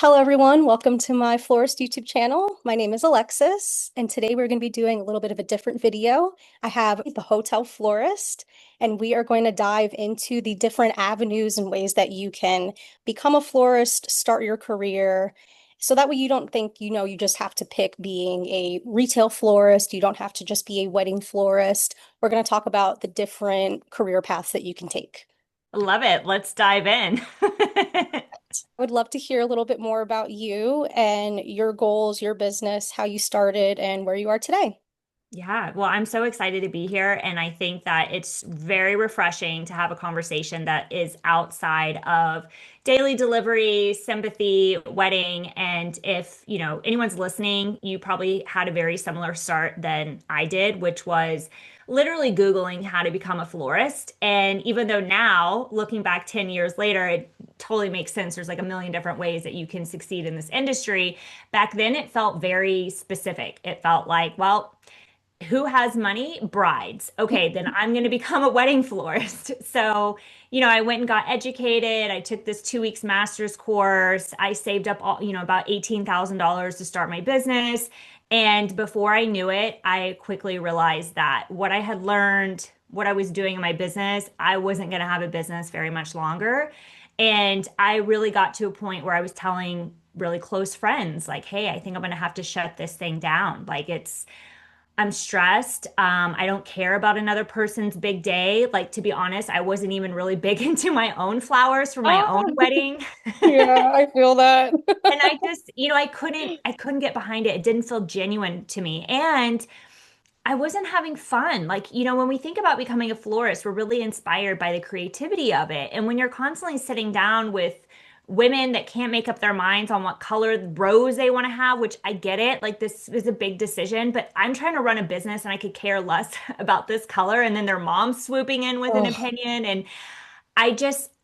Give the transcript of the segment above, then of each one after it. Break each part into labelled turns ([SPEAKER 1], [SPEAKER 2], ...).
[SPEAKER 1] Hello, everyone. Welcome to my Florist YouTube channel. My name is Alexis, and today we're going to be doing a little bit of a different video. I have the Hotel Florist, and we are going to dive into the different avenues and ways that you can become a florist, start your career, so that way you don't think, you just have to pick being a retail florist. You don't have to just be a wedding florist. We're going to talk about the different career paths that you can take.
[SPEAKER 2] Love it. Let's dive in.
[SPEAKER 1] I would love to hear a little bit more about you and your goals, your business, how you started, and where you are today.
[SPEAKER 2] Yeah, well, I'm so excited to be here. And I think that it's very refreshing to have a conversation that is outside of daily delivery, sympathy, wedding. And if, anyone's listening, you probably had a very similar start than I did, which was literally Googling how to become a florist. And even though now, looking back 10 years later, it totally makes sense. There's like a million different ways that you can succeed in this industry. Back then, it felt very specific. It felt like, well, who has money? Brides. Okay, then I'm going to become a wedding florist. So, I went and got educated. I took this 2 weeks master's course. I saved up about $18,000 to start my business. And before I knew it, I quickly realized that what I had learned, what I was doing in my business, I wasn't going to have a business very much longer. And I really got to a point where I was telling really close friends, like, hey, I think I'm going to have to shut this thing down. I'm stressed. I don't care about another person's big day. Like, to be honest, I wasn't even really big into my own flowers for my own
[SPEAKER 1] Oh,
[SPEAKER 2] wedding.
[SPEAKER 1] yeah, I feel that.
[SPEAKER 2] And I just, I couldn't get behind it. It didn't feel genuine to me. And I wasn't having fun. Like, when we think about becoming a florist, we're really inspired by the creativity of it. And when you're constantly sitting down with women that can't make up their minds on what color rose they want to have, which I get it, like this is a big decision, but I'm trying to run a business and I could care less about this color. And then their mom swooping in with an
[SPEAKER 1] Oh,
[SPEAKER 2] opinion. And I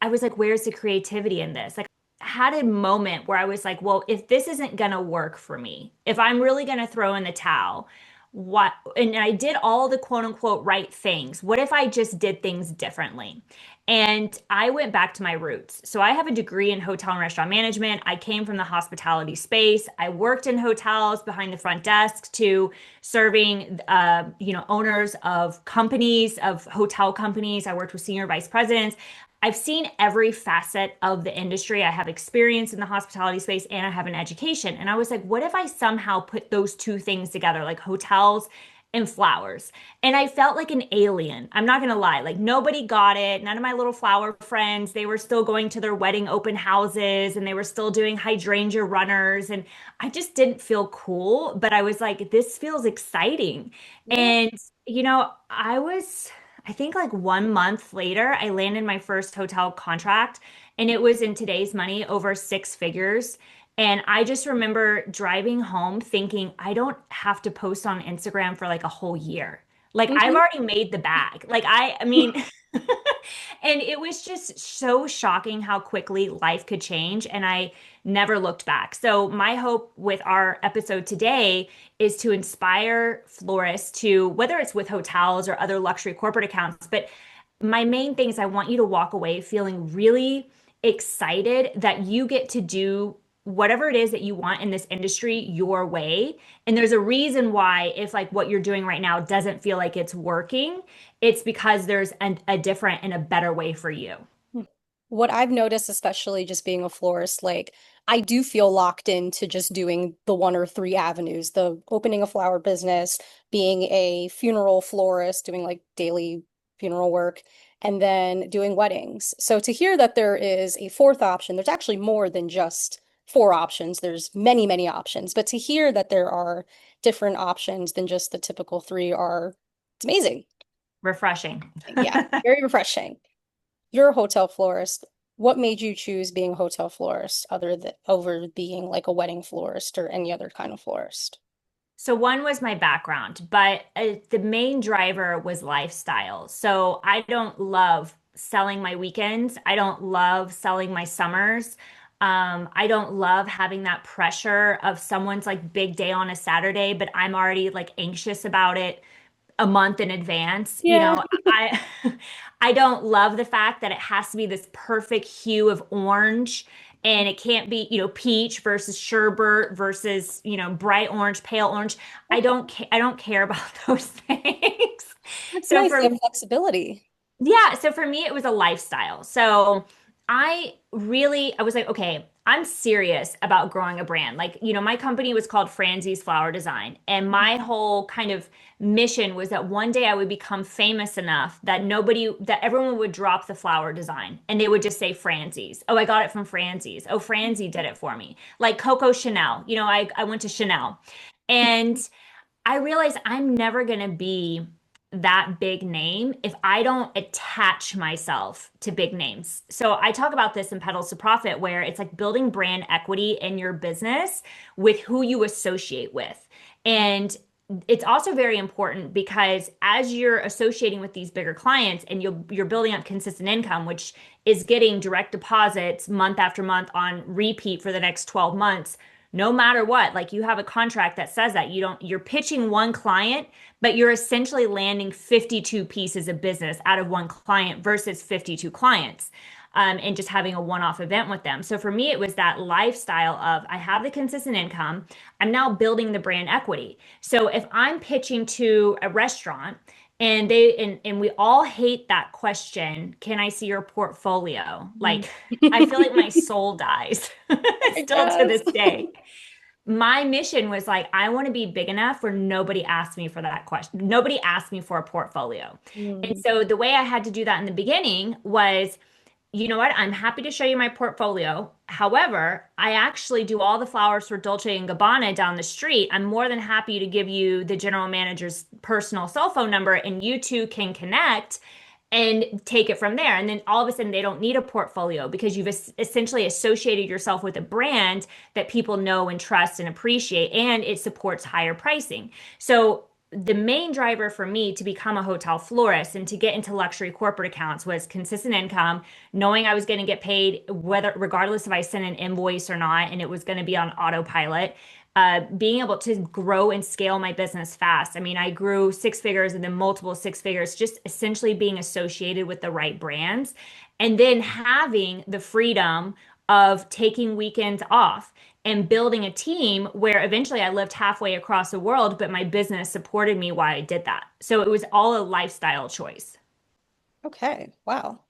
[SPEAKER 2] was like, where's the creativity in this? Like, I had a moment where I was like, well, if this isn't gonna work for me, if I'm really gonna throw in the towel, what, and I did all the quote unquote right things. What if I just did things differently? And I went back to my roots. So I have a degree in hotel and restaurant management. I came from the hospitality space. I worked in hotels behind the front desk to serving, owners of companies, of hotel companies. I worked with senior vice presidents. I've seen every facet of the industry. I have experience in the hospitality space and I have an education. And I was like, what if I somehow put those two things together, like hotels and flowers? And I felt like an alien. I'm not going to lie. Like nobody got it. None of my little flower friends, they were still going to their wedding open houses and they were still doing hydrangea runners. And I just didn't feel cool. But I was like, this feels exciting.
[SPEAKER 1] yeah.
[SPEAKER 2] And, I think like 1 month later, I landed my first hotel contract, and it was in today's money over 6 figures. And I just remember driving home thinking, I don't have to post on Instagram for like a whole year. Like I've
[SPEAKER 1] Mhm.
[SPEAKER 2] already made the bag. I mean, and it was just so shocking how quickly life could change. And I never looked back. So, my hope with our episode today is to inspire florists to, whether it's with hotels or other luxury corporate accounts, but my main thing is I want you to walk away feeling really excited that you get to do whatever it is that you want in this industry your way. And there's a reason why, if like what you're doing right now doesn't feel like it's working, it's because there's a different and a better way for you.
[SPEAKER 1] What I've noticed, especially just being a florist, like I do feel locked into just doing the one or three avenues, the opening a flower business, being a funeral florist, doing like daily funeral work, and then doing weddings. So to hear that there is a fourth option, there's actually more than just four options. There's many, many options. But to hear that there are different options than just the typical three it's amazing.
[SPEAKER 2] Refreshing.
[SPEAKER 1] Yeah, very refreshing. You're a hotel florist. What made you choose being a hotel florist other than over being like a wedding florist or any other kind of florist?
[SPEAKER 2] So one was my background, but the main driver was lifestyle. So I don't love selling my weekends. I don't love selling my summers. I don't love having that pressure of someone's like big day on a Saturday, but I'm already like anxious about it a month in advance.
[SPEAKER 1] Yeah.
[SPEAKER 2] I I don't love the fact that it has to be this perfect hue of orange and it can't be, peach versus sherbet versus, bright orange, pale orange. I don't care about those things.
[SPEAKER 1] It's
[SPEAKER 2] So
[SPEAKER 1] nice to
[SPEAKER 2] for
[SPEAKER 1] have flexibility.
[SPEAKER 2] yeah, so for me, it was a lifestyle. So I was like, okay, I'm serious about growing a brand. Like, my company was called Franzi's Flower Design, and my whole kind of mission was that one day I would become famous enough that everyone would drop the flower design and they would just say Franzi's. Oh, I got it from Franzi's. Oh, Franzi did it for me. Like Coco Chanel. I went to Chanel. And I realize I'm never going to be that big name if I don't attach myself to big names. So I talk about this in Pedals to Profit, where it's like building brand equity in your business with who you associate with. And it's also very important because as you're associating with these bigger clients and you're building up consistent income, which is getting direct deposits month after month on repeat for the next 12 months, no matter what, like you have a contract that says that you're pitching one client, but you're essentially landing 52 pieces of business out of one client versus 52 clients. And just having a one-off event with them. So for me, it was that lifestyle of I have the consistent income. I'm now building the brand equity. So if I'm pitching to a restaurant and we all hate that question, can I see your portfolio? Like I feel like my soul dies
[SPEAKER 1] It
[SPEAKER 2] still to
[SPEAKER 1] does.
[SPEAKER 2] this day. My mission was like, I want to be big enough where nobody asked me for that question. Nobody asked me for a portfolio. And
[SPEAKER 1] Mm.
[SPEAKER 2] so the way I had to do that in the beginning was, you know what? I'm happy to show you my portfolio. However, I actually do all the flowers for Dolce and Gabbana down the street. I'm more than happy to give you the general manager's personal cell phone number and you two can connect and take it from there. And then all of a sudden, they don't need a portfolio because you've essentially associated yourself with a brand that people know and trust and appreciate, and it supports higher pricing. So, the main driver for me to become a hotel florist and to get into luxury corporate accounts was consistent income, knowing I was going to get paid whether regardless if I sent an invoice or not, and it was going to be on autopilot, being able to grow and scale my business fast. I mean, I grew six figures and then multiple six figures, just essentially being associated with the right brands. And then having the freedom of taking weekends off and building a team where eventually I lived halfway across the world, but my business supported me while I did that. So it was all a lifestyle choice.
[SPEAKER 1] Okay. Wow.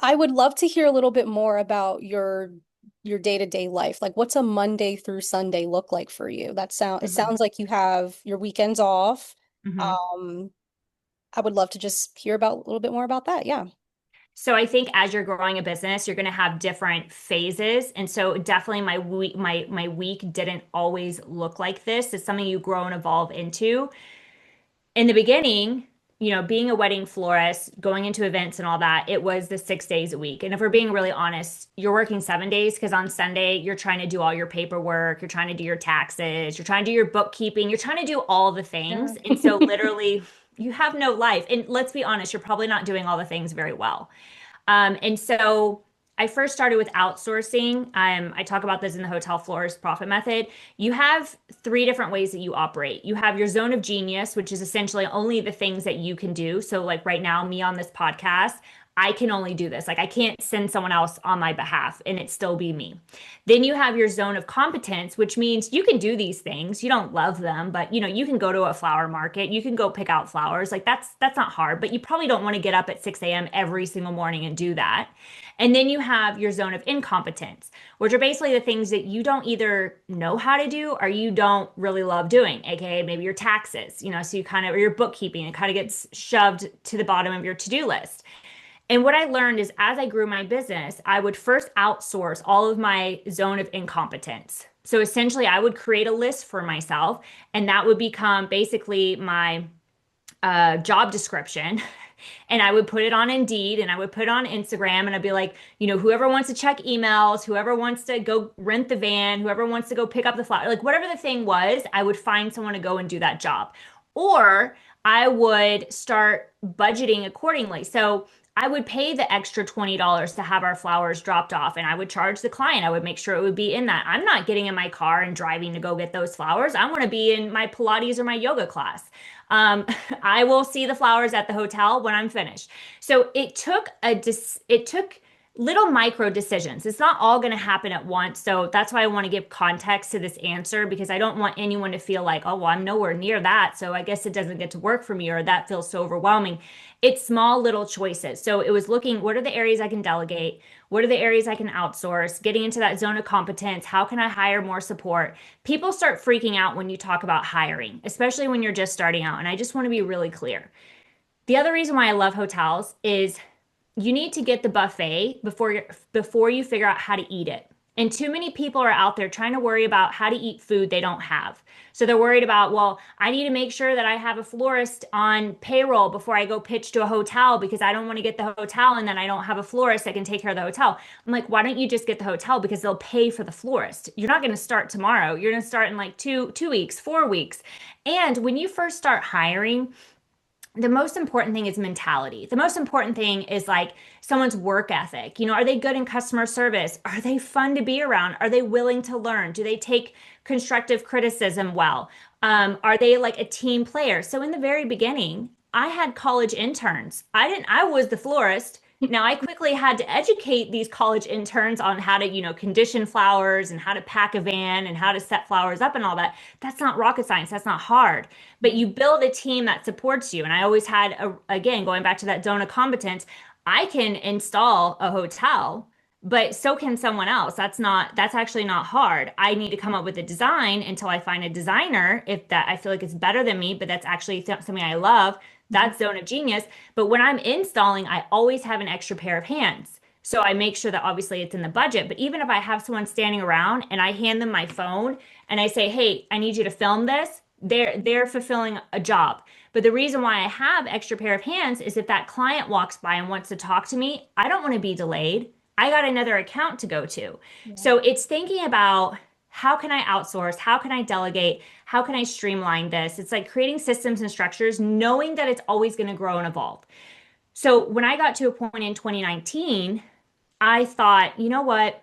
[SPEAKER 1] I would love to hear a little bit more about your day-to-day life. Like what's a Monday through Sunday look like for you? It
[SPEAKER 2] Mhm.
[SPEAKER 1] sounds like you have your weekends off.
[SPEAKER 2] Mhm.
[SPEAKER 1] Um, I would love to just hear about a little bit more about that. Yeah.
[SPEAKER 2] So I think as you're growing a business, you're going to have different phases. And so definitely my week didn't always look like this. It's something you grow and evolve into. In the beginning, being a wedding florist, going into events and all that, it was the 6 days a week. And if we're being really honest, you're working 7 days because on Sunday, you're trying to do all your paperwork, you're trying to do your taxes, you're trying to do your bookkeeping, you're trying to do all the
[SPEAKER 1] Yeah.
[SPEAKER 2] things. And so literally, you have no life. And let's be honest, you're probably not doing all the things very well. And so I first started with outsourcing. I talk about this in the Hotel Florist Profit Method. You have three different ways that you operate. You have your zone of genius, which is essentially only the things that you can do. So, like right now, me on this podcast, I can only do this. Like, I can't send someone else on my behalf and it still be me. Then you have your zone of competence, which means you can do these things. You don't love them, but you can go to a flower market, you can go pick out flowers. Like that's not hard, but you probably don't want to get up at 6 a.m. every single morning and do that. And then you have your zone of incompetence, which are basically the things that you don't either know how to do or you don't really love doing, aka maybe your taxes, so you kind of, or your bookkeeping, it kind of gets shoved to the bottom of your to-do list. And what I learned is as I grew my business, I would first outsource all of my zone of incompetence. So essentially, I would create a list for myself, and that would become basically my job description. And I would put it on Indeed and I would put it on Instagram and I'd be like, whoever wants to check emails, whoever wants to go rent the van, whoever wants to go pick up the flower, like whatever the thing was, I would find someone to go and do that job. Or I would start budgeting accordingly. So I would pay the extra $20 to have our flowers dropped off and I would charge the client. I would make sure it would be in that. I'm not getting in my car and driving to go get those flowers. I want to be in my Pilates or my yoga class. Um, I will see the flowers at the hotel when I'm finished. So it took little micro decisions. It's not all going to happen at once. So that's why I want to give context to this answer because I don't want anyone to feel like, oh, well, I'm nowhere near that. So I guess it doesn't get to work for me or that feels so overwhelming. It's small little choices. So it was looking, what are the areas I can delegate? What are the areas I can outsource? Getting into that zone of competence. How can I hire more support? People start freaking out when you talk about hiring, especially when you're just starting out. And I just want to be really clear. The other reason why I love hotels is you need to get the buffet before you figure out how to eat it. And too many people are out there trying to worry about how to eat food they don't have. So they're worried about, well, I need to make sure that I have a florist on payroll before I go pitch to a hotel because I don't want to get the hotel and then I don't have a florist that can take care of the hotel. I'm like, why don't you just get the hotel because they'll pay for the florist. You're not going to start tomorrow. You're going to start in like two weeks, 4 weeks. And when you first start hiring, the most important thing is mentality. The most important thing is like someone's work ethic. Are they good in customer service? Are they fun to be around? Are they willing to learn? Do they take constructive criticism well? Are they like a team player? So in the very beginning, I had college interns. I was the florist. Now I quickly had to educate these college interns on how to, condition flowers and how to pack a van and how to set flowers up and all that. That's not rocket science. That's not hard, but you build a team that supports you. And I always had, again, going back to that zone of competence, I can install a hotel, but so can someone else. That's actually not hard. I need to come up with a design until I find a designer, if that I feel like it's better than me, but that's actually something I love.
[SPEAKER 1] Mhm.
[SPEAKER 2] That's zone of genius. But when I'm installing, I always have an extra pair of hands. So I make sure that obviously it's in the budget. But even if I have someone standing around and I hand them my phone and I say, "Hey, I need you to film this," they're fulfilling a job. But the reason why I have extra pair of hands is if that client walks by and wants to talk to me, I don't want to be delayed. I got another account to go to.
[SPEAKER 1] Yeah.
[SPEAKER 2] So it's thinking about how can I outsource? How can I delegate? How can I streamline this? It's like creating systems and structures, knowing that it's always going to grow and evolve. So when I got to a point in 2019, I thought, you know what?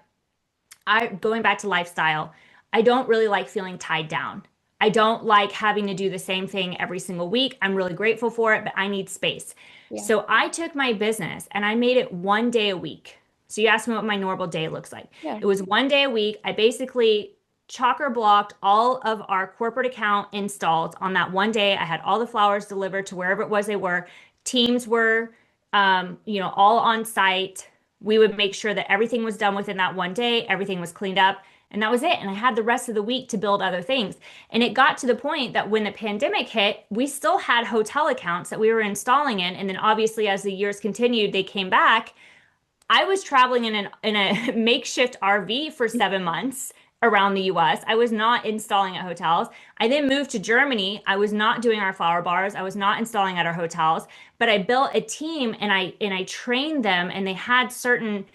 [SPEAKER 2] I going back to lifestyle, I don't really like feeling tied down. I don't like having to do the same thing every single week. I'm really grateful for it, but I need space.
[SPEAKER 1] Yeah.
[SPEAKER 2] So I took my business and I made it 1 day a week. So you asked me what my normal day looks like.
[SPEAKER 1] Yeah.
[SPEAKER 2] It was 1 day a week. I basically chalker blocked all of our corporate account installs on that 1 day. I had all the flowers delivered to wherever it was they were. Teams were, all on site. We would make sure that everything was done within that 1 day, everything was cleaned up, and that was it. And I had the rest of the week to build other things. And it got to the point that when the pandemic hit, we still had hotel accounts that we were installing in. And then obviously, as the years continued, they came back. I was traveling in a makeshift RV for 7 months around the US. I was not installing at hotels. I then moved to Germany. I was not doing our flower bars. I was not installing at our hotels, but I built a team and I trained them and they had certain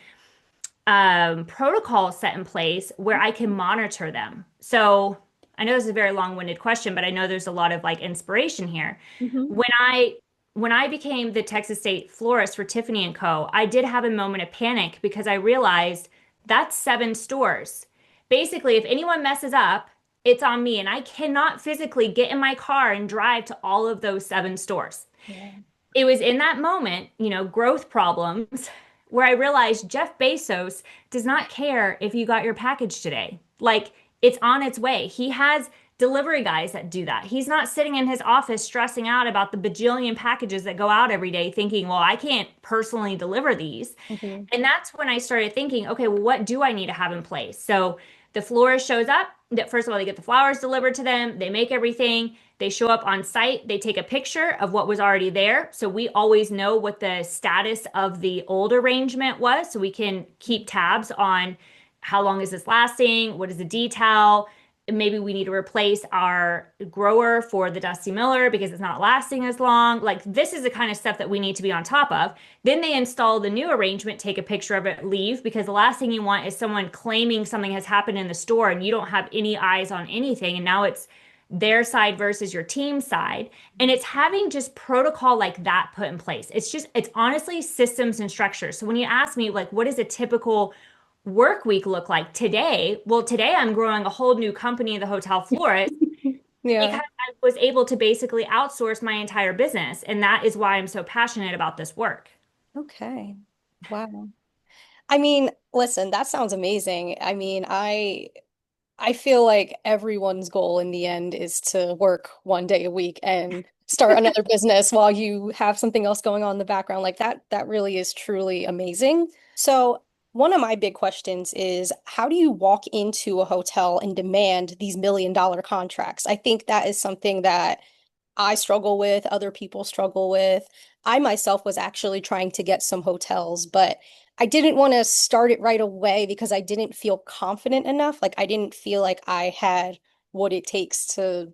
[SPEAKER 2] protocols set in place where I can monitor them. So I know this is a very long-winded question, but I know there's a lot of like inspiration here.
[SPEAKER 1] Hmm.
[SPEAKER 2] When I when I became the Texas State florist for Tiffany and Co., I did have a moment of panic because I realized that's 7 stores. Basically, if anyone messes up, it's on me, and I cannot physically get in my car and drive to all of those 7 stores.
[SPEAKER 1] Yeah.
[SPEAKER 2] It was in that moment, growth problems, where I realized Jeff Bezos does not care if you got your package today. Like it's on its way. He has delivery guys that do that. He's not sitting in his office stressing out about the bajillion packages that go out every day thinking, well, I can't personally deliver these.
[SPEAKER 1] Hmm.
[SPEAKER 2] And that's when I started thinking, okay, well, what do I need to have in place? So the florist shows up. That first of all, they get the flowers delivered to them. They make everything. They show up on site. They take a picture of what was already there. So we always know what the status of the old arrangement was. So we can keep tabs on how long is this lasting? What is the detail? Maybe we need to replace our grower for the Dusty Miller because it's not lasting as long. Like this is the kind of stuff that we need to be on top of. Then they install the new arrangement, take a picture of it, leave, because the last thing you want is someone claiming something has happened in the store and you don't have any eyes on anything. And now it's their side versus your team side. And it's having just protocol like that put in place. It's honestly systems and structures. So when you ask me, like, what is a typical work week look like today? Well, today I'm growing a whole new company, the Hotel Florist,
[SPEAKER 1] Yeah.
[SPEAKER 2] because I was able to basically outsource my entire business. And that is why I'm so passionate about this work.
[SPEAKER 1] Okay. Wow. I mean, listen, that sounds amazing. I mean, I feel like everyone's goal in the end is to work 1 day a week and start another business while you have something else going on in the background. Like that really is truly amazing. So, one of my big questions is how do you walk into a hotel and demand these $1 million contracts? I think that is something that I struggle with, other people struggle with. I myself was actually trying to get some hotels, but I didn't want to start it right away because I didn't feel confident enough. Like I didn't feel like I had what it takes to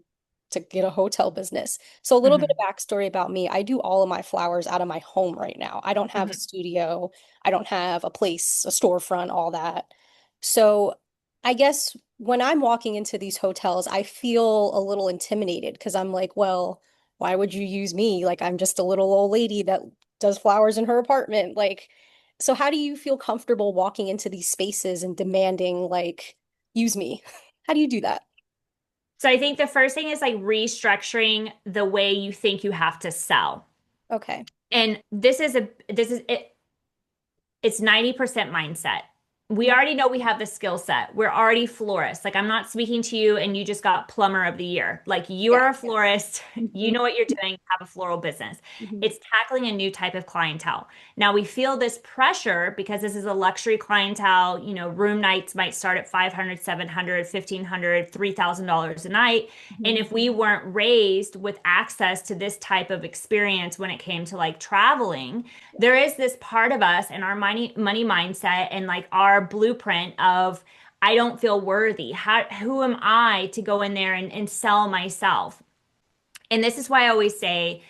[SPEAKER 1] get a hotel business. So a little bit of
[SPEAKER 2] Hmm.
[SPEAKER 1] backstory about me. I do all of my flowers out of my home right now. I don't have a
[SPEAKER 2] Hmm.
[SPEAKER 1] studio. I don't have a place, a storefront, all that. So I guess when I'm walking into these hotels, I feel a little intimidated because I'm like, well, why would you use me? Like, I'm just a little old lady that does flowers in her apartment. Like, so how do you feel comfortable walking into these spaces and demanding, like, use me? How do you do that?
[SPEAKER 2] So I think the first thing is like restructuring the way you think you have to sell.
[SPEAKER 1] Okay.
[SPEAKER 2] And this is it, it's 90% mindset. We
[SPEAKER 1] Mhm.
[SPEAKER 2] already know we have the skill set. We're already florists. Like I'm not speaking to you and you just got plumber of the year. Like you
[SPEAKER 1] Yeah.
[SPEAKER 2] are a florist, you
[SPEAKER 1] Mhm.
[SPEAKER 2] know what you're doing, have a floral business.
[SPEAKER 1] Mhm.
[SPEAKER 2] It's tackling a new type of clientele. Now we feel this pressure because this is a luxury clientele. You know, room nights might start at 500, 700, 1500, $3,000 a night. And
[SPEAKER 1] Mhm.
[SPEAKER 2] if we weren't raised with access to this type of experience when it came to like traveling, there is this part of us and our money mindset and like our blueprint of I don't feel worthy. Who am I to go in there and sell myself? And this is why I always say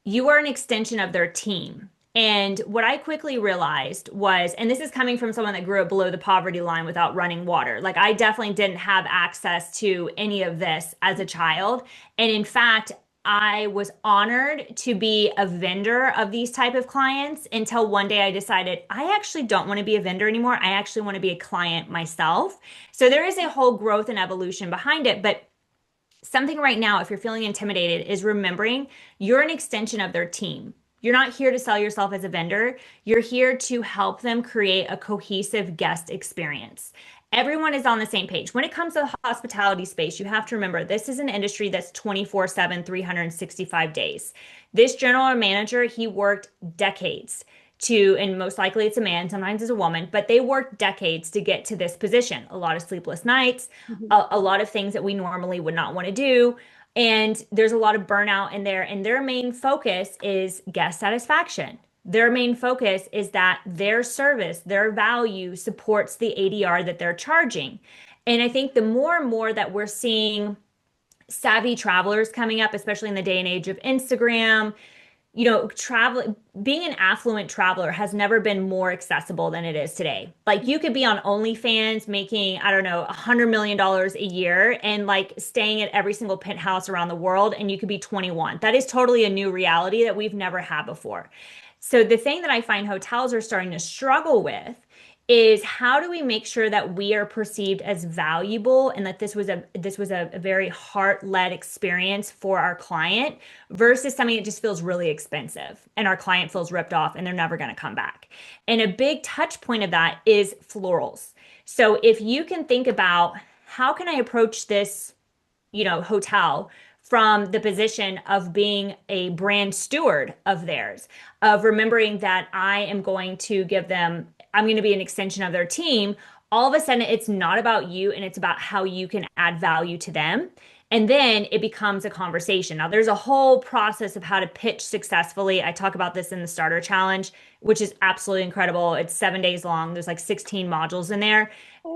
[SPEAKER 2] you are an extension of their team. And what I quickly realized was, and this is coming from someone that grew up below the poverty line without running water. Like I definitely didn't have access to any of this as a child. And in fact, I was honored to be a vendor of these type of clients until one day I decided I actually don't want to be a vendor anymore. I actually want to be a client myself. So there is a whole growth and evolution behind it, but something right now, if you're feeling intimidated, is remembering you're an extension of their team. You're not here to sell yourself as a vendor. You're here to help them create a cohesive guest experience. Everyone is on the same page. When it comes to the hospitality space, you have to remember this is an industry that's 24/7, 365 days. This general manager, he worked decades to, and most likely it's a man, sometimes it's a woman, but they worked decades to get to this position. A lot of sleepless nights,
[SPEAKER 1] Mhm.
[SPEAKER 2] a lot of things that we normally would not want to do. And there's a lot of burnout in there. And their main focus is guest satisfaction. Their main focus is that their service, their value supports the ADR that they're charging. And I think the more and more that we're seeing savvy travelers coming up, especially in the day and age of Instagram, you know, travel, being an affluent traveler has never been more accessible than it is today. Like you could be on OnlyFans making, I don't know, $100 million a year and like staying at every single penthouse around the world, and you could be 21. That is totally a new reality that we've never had before. So the thing that I find hotels are starting to struggle with is how do we make sure that we are perceived as valuable and that this was a very heart-led experience for our client versus something that just feels really expensive and our client feels ripped off and they're never going to come back. And a big touch point of that is florals. So if you can think about how can I approach this, you know, hotel from the position of being a brand steward of theirs, of remembering that I am going to give them, I'm going to be an extension of their team. All of a sudden, it's not about you and it's about how you can add value to them. And then it becomes a conversation. Now, there's a whole process of how to pitch successfully. I talk about this in the starter challenge, which is absolutely incredible. It's 7 days long. There's like 16 modules in there.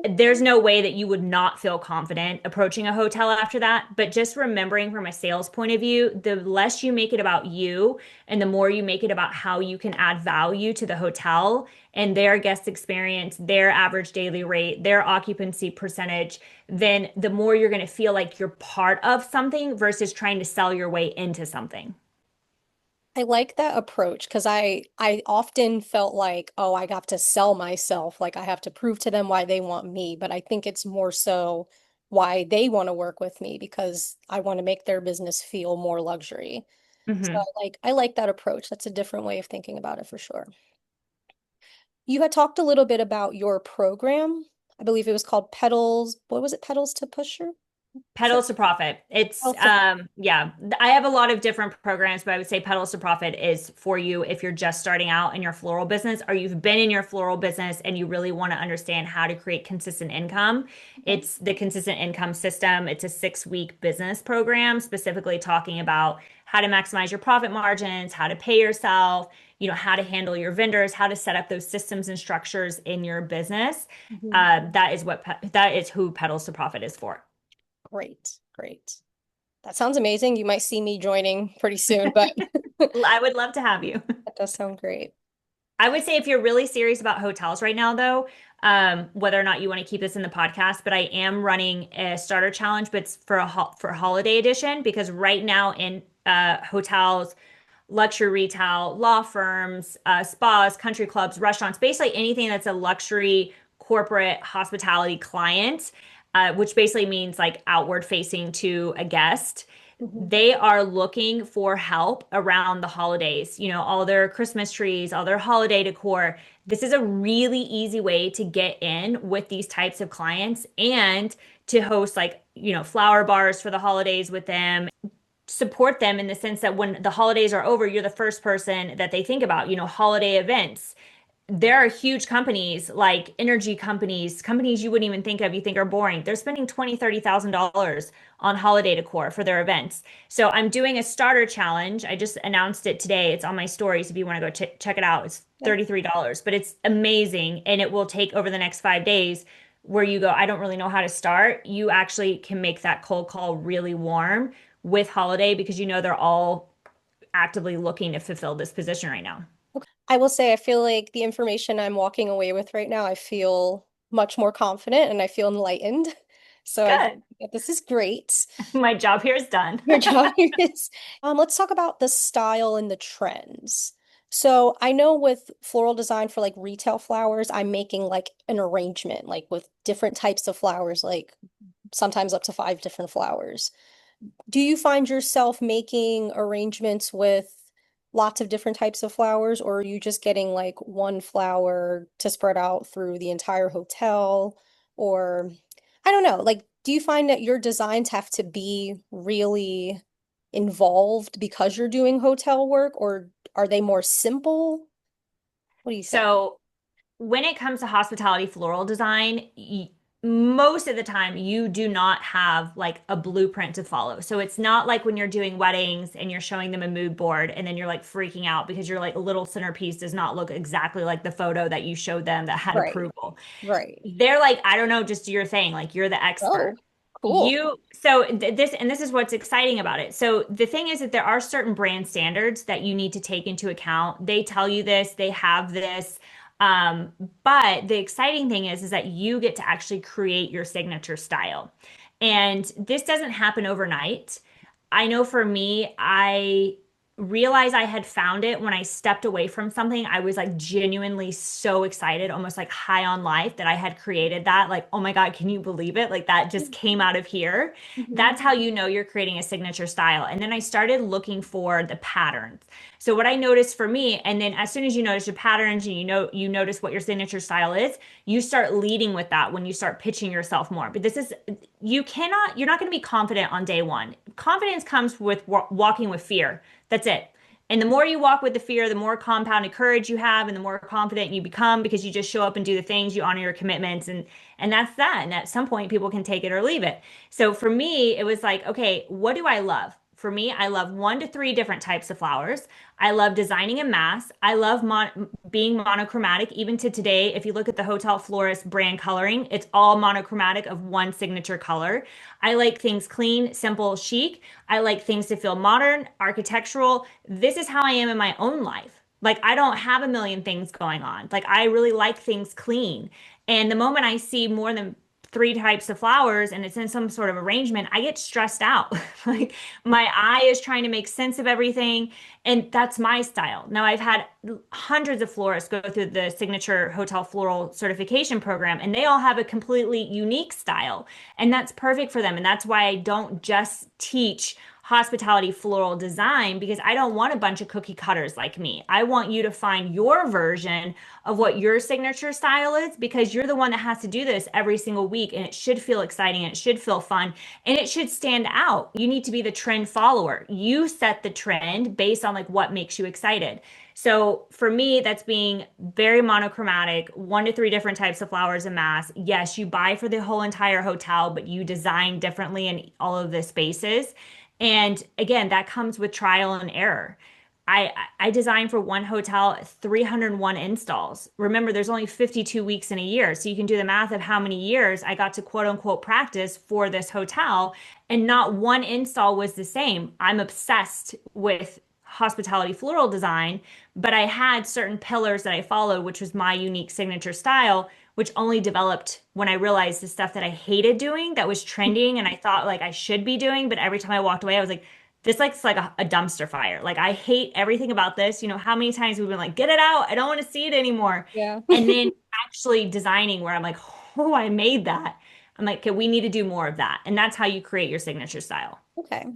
[SPEAKER 2] There's no way that you would not feel confident approaching a hotel after that. But just remembering from a sales point of view, the less you make it about you and the more you make it about how you can add value to the hotel and their guest experience, their average daily rate, their occupancy percentage, then the more you're going to feel like you're part of something versus trying to sell your way into something.
[SPEAKER 1] I like that approach because I often felt like, oh, I got to sell myself, like I have to prove to them why they want me, but I think it's more so why they want to work with me because I want to make their business feel more luxury. So
[SPEAKER 2] Hmm.
[SPEAKER 1] I like that approach. That's a different way of thinking about it for sure. You had talked a little bit about your program. I believe it was called Petals. What was it? Petals to Pusher? So,
[SPEAKER 2] Pedals to Profit. It's
[SPEAKER 1] Petals to,
[SPEAKER 2] yeah, I have a lot of different programs, but I would say Pedals to Profit is for you if you're just starting out in your floral business or you've been in your floral business and you really want to understand how to create consistent income.
[SPEAKER 1] okay.
[SPEAKER 2] It's the consistent income system. It's a 6-week business program specifically talking about how to maximize your profit margins, how to pay yourself, how to handle your vendors, how to set up those systems and structures in your business.
[SPEAKER 1] Mhm.
[SPEAKER 2] That is who Pedals to Profit is for.
[SPEAKER 1] Great, great. That sounds amazing. You might see me joining pretty soon, but
[SPEAKER 2] I would love to have you.
[SPEAKER 1] that does sound great.
[SPEAKER 2] I would say if you're really serious about hotels right now, though, whether or not you want to keep this in the podcast, but I am running a starter challenge, but it's for for holiday edition because right now in hotels, luxury retail, law firms, spas, country clubs, restaurants, basically anything that's a luxury corporate hospitality client, which basically means like outward facing to a guest.
[SPEAKER 1] Mhm.
[SPEAKER 2] They are looking for help around the holidays, all their Christmas trees, all their holiday decor. This is a really easy way to get in with these types of clients and to host like, flower bars for the holidays with them, support them in the sense that when the holidays are over, you're the first person that they think about, holiday events. There are huge companies like energy companies, companies you wouldn't even think of, you think are boring. They're spending 20, $30,000 on holiday decor for their events. So I'm doing a starter challenge. I just announced it today. It's on my stories if you want to go check it out. It's
[SPEAKER 1] Yeah.
[SPEAKER 2] $33, but it's amazing and it will take over the next 5 days where you go, I don't really know how to start. You actually can make that cold call really warm with holiday because they're all actively looking to fulfill this position right now.
[SPEAKER 1] I will say, I feel like the information I'm walking away with right now, I feel much more confident and I feel enlightened. So I think
[SPEAKER 2] Good.
[SPEAKER 1] that this is great.
[SPEAKER 2] My job here is done.
[SPEAKER 1] Your job here is. Let's talk about the style and the trends. So I know with floral design for like retail flowers, I'm making like an arrangement, like with different types of flowers, like sometimes up to 5 different flowers. Do you find yourself making arrangements with lots of different types of flowers, or are you just getting like one flower to spread out through the entire hotel? Or I don't know, like, do you find that your designs have to be really involved because you're doing hotel work, or are they more simple? What do you think?
[SPEAKER 2] So when it comes to hospitality floral design, most of the time you do not have like a blueprint to follow. So it's not like when you're doing weddings and you're showing them a mood board and then you're like freaking out because your like little centerpiece does not look exactly like the photo that you showed them that had
[SPEAKER 1] Right,
[SPEAKER 2] approval.
[SPEAKER 1] right.
[SPEAKER 2] They're like, I don't know, just do your thing. Like you're the expert.
[SPEAKER 1] Oh, cool.
[SPEAKER 2] This is what's exciting about it. So the thing is that there are certain brand standards that you need to take into account. They tell you this, they have this. Um, but the exciting thing is that you get to actually create your signature style. And this doesn't happen overnight. I know for me, I realized I had found it when I stepped away from something. I was like genuinely so excited, almost like high on life that I had created that. Like, oh my God, can you believe it? Like that just came out of here.
[SPEAKER 1] Mhm.
[SPEAKER 2] That's how you know you're creating a signature style. And then I started looking for the patterns. So what I noticed for me, and then as soon as you notice your patterns and you notice what your signature style is, you start leading with that when you start pitching yourself more. But you're not going to be confident on day one. Confidence comes with walking with fear. That's it. And the more you walk with the fear, the more compounded courage you have and the more confident you become because you just show up and do the things, you honor your commitments and that's that. And at some point people can take it or leave it. So for me, it was like, okay, what do I love? For me, I love 1 to 3 different types of flowers. I love designing in mass. I love being monochromatic. Even to today, if you look at the Hotel Florist brand coloring, it's all monochromatic of one signature color. I like things clean, simple, chic. I like things to feel modern, architectural. This is how I am in my own life. Like, I don't have a million things going on. Like, I really like things clean. And the moment I see more than 3 types of flowers and it's in some sort of arrangement, I get stressed out. Like my eye is trying to make sense of everything. And that's my style. Now, I've had hundreds of florists go through the signature hotel floral certification program, and they all have a completely unique style. And that's perfect for them. And that's why I don't just teach hospitality floral design because I don't want a bunch of cookie cutters like me. I want you to find your version of what your signature style is because you're the one that has to do this every single week and it should feel exciting and it should feel fun and it should stand out. You need to be the trend follower. You set the trend based on like what makes you excited. So for me, that's being very monochromatic, 1 to 3 different types of flowers en masse. Yes, you buy for the whole entire hotel, but you design differently in all of the spaces. And again, that comes with trial and error. I designed for one hotel 301 installs. Remember, there's only 52 weeks in a year. So you can do the math of how many years I got to quote unquote practice for this hotel, and not one install was the same. I'm obsessed with hospitality floral design, but I had certain pillars that I followed, which was my unique signature style, which only developed when I realized the stuff that I hated doing that was trending and I thought like I should be doing, but every time I walked away, I was like, this looks like a dumpster fire. Like I hate everything about this. You know, how many times we've been like, get it out. I don't want to see it anymore.
[SPEAKER 1] Yeah.
[SPEAKER 2] And then actually designing where I'm like, oh, I made that. I'm like, okay, we need to do more of that. And that's how you create your signature style.
[SPEAKER 1] Okay.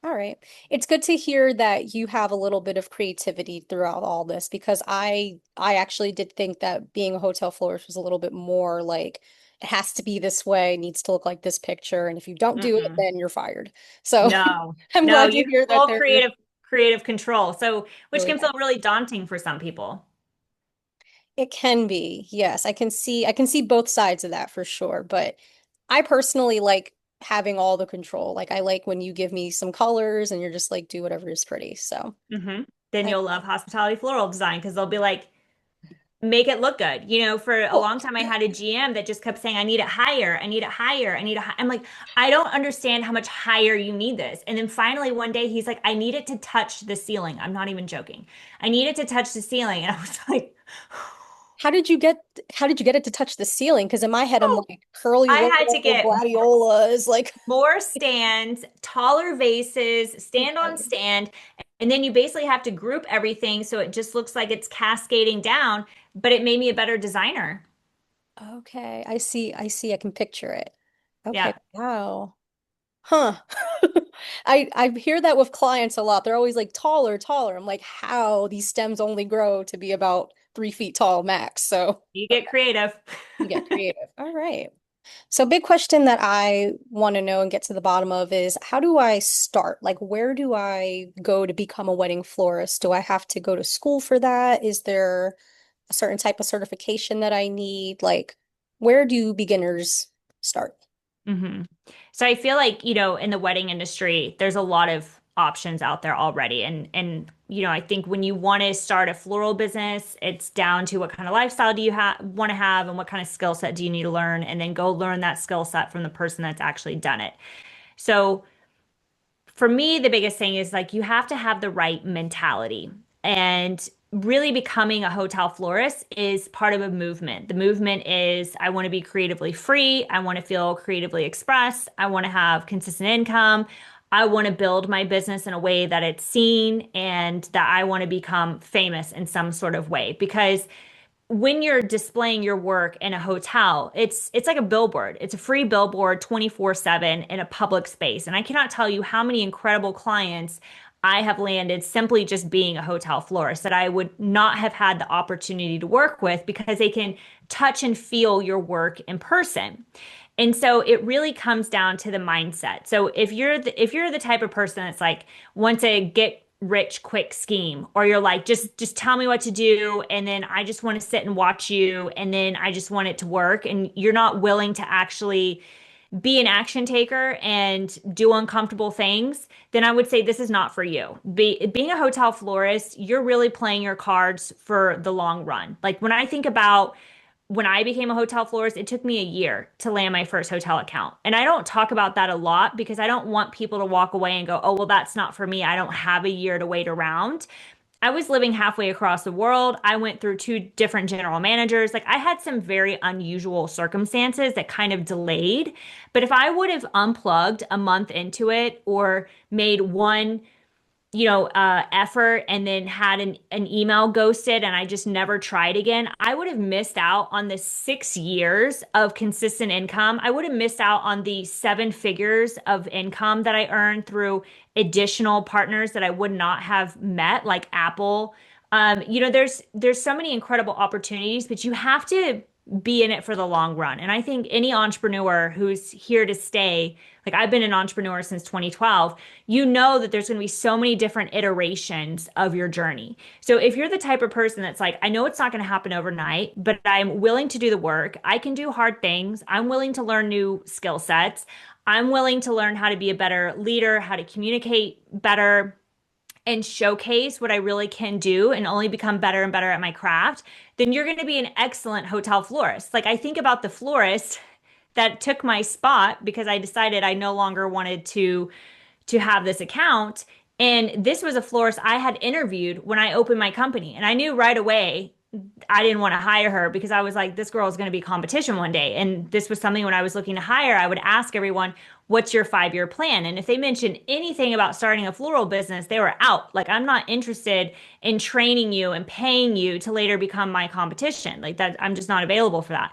[SPEAKER 1] All right. It's good to hear that you have a little bit of creativity throughout all this because I actually did think that being a hotel florist was a little bit more like it has to be this way, needs to look like this picture, and if you don't do it,
[SPEAKER 2] Mm-mm.
[SPEAKER 1] then you're fired. So
[SPEAKER 2] No,
[SPEAKER 1] I'm
[SPEAKER 2] no,
[SPEAKER 1] glad
[SPEAKER 2] you
[SPEAKER 1] to hear
[SPEAKER 2] have
[SPEAKER 1] that
[SPEAKER 2] full
[SPEAKER 1] they're
[SPEAKER 2] creative control. So, which
[SPEAKER 1] really
[SPEAKER 2] can feel
[SPEAKER 1] nice.
[SPEAKER 2] really daunting for some people.
[SPEAKER 1] It can be. Yes, I can see both sides of that for sure, but I personally like having all the control. Like I like when you give me some colors and you're just like do whatever is pretty. So
[SPEAKER 2] Then
[SPEAKER 1] I
[SPEAKER 2] you'll love hospitality floral design because they'll be like, make it look good. You know, for a
[SPEAKER 1] cool.
[SPEAKER 2] long time, I had a GM that just kept saying, I need it higher. I need it higher. I need it. I'm like, I don't understand how much higher you need this. And then finally, one day, he's like, I need it to touch the ceiling. I'm not even joking. I need it to touch the ceiling. And I was like,
[SPEAKER 1] How did you get how did you get it to touch the ceiling? Because in my head I'm
[SPEAKER 2] oh,
[SPEAKER 1] like curly
[SPEAKER 2] I had to
[SPEAKER 1] laurel,
[SPEAKER 2] get
[SPEAKER 1] gladiolas, like
[SPEAKER 2] more stands, taller vases, stand on
[SPEAKER 1] okay.
[SPEAKER 2] stand, and then you basically have to group everything so it just looks like it's cascading down, but it made me a better designer.
[SPEAKER 1] Okay, I see, I can picture it. Okay,
[SPEAKER 2] Yeah.
[SPEAKER 1] wow. Huh. I hear that with clients a lot. They're always like taller, taller. I'm like, how? These stems only grow to be about 3 feet tall max. So
[SPEAKER 2] You get creative.
[SPEAKER 1] you get creative. All right. So big question that I want to know and get to the bottom of is how do I start? Like, where do I go to become a wedding florist? Do I have to go to school for that? Is there a certain type of certification that I need? Like, where do beginners start?
[SPEAKER 2] hmm So I feel like, in the wedding industry, there's a lot of options out there already. And I think when you want to start a floral business, it's down to what kind of lifestyle do you want to have and what kind of skill set do you need to learn, and then go learn that skill set from the person that's actually done it. So for me, the biggest thing is like you have to have the right mentality. And really becoming a hotel florist is part of a movement. The movement is I want to be creatively free. I want to feel creatively expressed. I want to have consistent income. I want to build my business in a way that it's seen and that I want to become famous in some sort of way. Because when you're displaying your work in a hotel, it's like a billboard. It's a free billboard 24/7 in a public space. And I cannot tell you how many incredible clients I have landed simply just being a hotel florist that I would not have had the opportunity to work with because they can touch and feel your work in person. And so it really comes down to the mindset. So if you're the type of person that's like wants to get rich quick scheme, or you're like just tell me what to do and then I just want to sit and watch you and then I just want it to work, and you're not willing to actually be an action taker and do uncomfortable things, then I would say this is not for you. Being a hotel florist, you're really playing your cards for the long run. Like when I think about when I became a hotel florist, it took me a year to land my first hotel account. And I don't talk about that a lot because I don't want people to walk away and go, oh, well, that's not for me. I don't have a year to wait around. I was living halfway across the world. I went through 2 different general managers. Like I had some very unusual circumstances that kind of delayed. But if I would have unplugged a month into it or made one effort and then had an email ghosted and I just never tried again, I would have missed out on the 6 years of consistent income. I would have missed out on the 7 figures of income that I earned through additional partners that I would not have met, like Apple. There's so many incredible opportunities, but you have to be in it for the long run. And I think any entrepreneur who's here to stay, like I've been an entrepreneur since 2012, you know that there's going to be so many different iterations of your journey. So if you're the type of person that's like, I know it's not going to happen overnight, but I'm willing to do the work, I can do hard things, I'm willing to learn new skill sets, I'm willing to learn how to be a better leader, how to communicate better, and showcase what I really can do and only become better and better at my craft, then you're going to be an excellent hotel florist. Like I think about the florist that took my spot because I decided I no longer wanted to have this account. And this was a florist I had interviewed when I opened my company. And I knew right away I didn't want to hire her because I was like, this girl is going to be competition one day. And this was something when I was looking to hire, I would ask everyone, what's your 5 year plan? And if they mentioned anything about starting a floral business, they were out. Like, I'm not interested in training you and paying you to later become my competition. Like that, I'm just not available for that.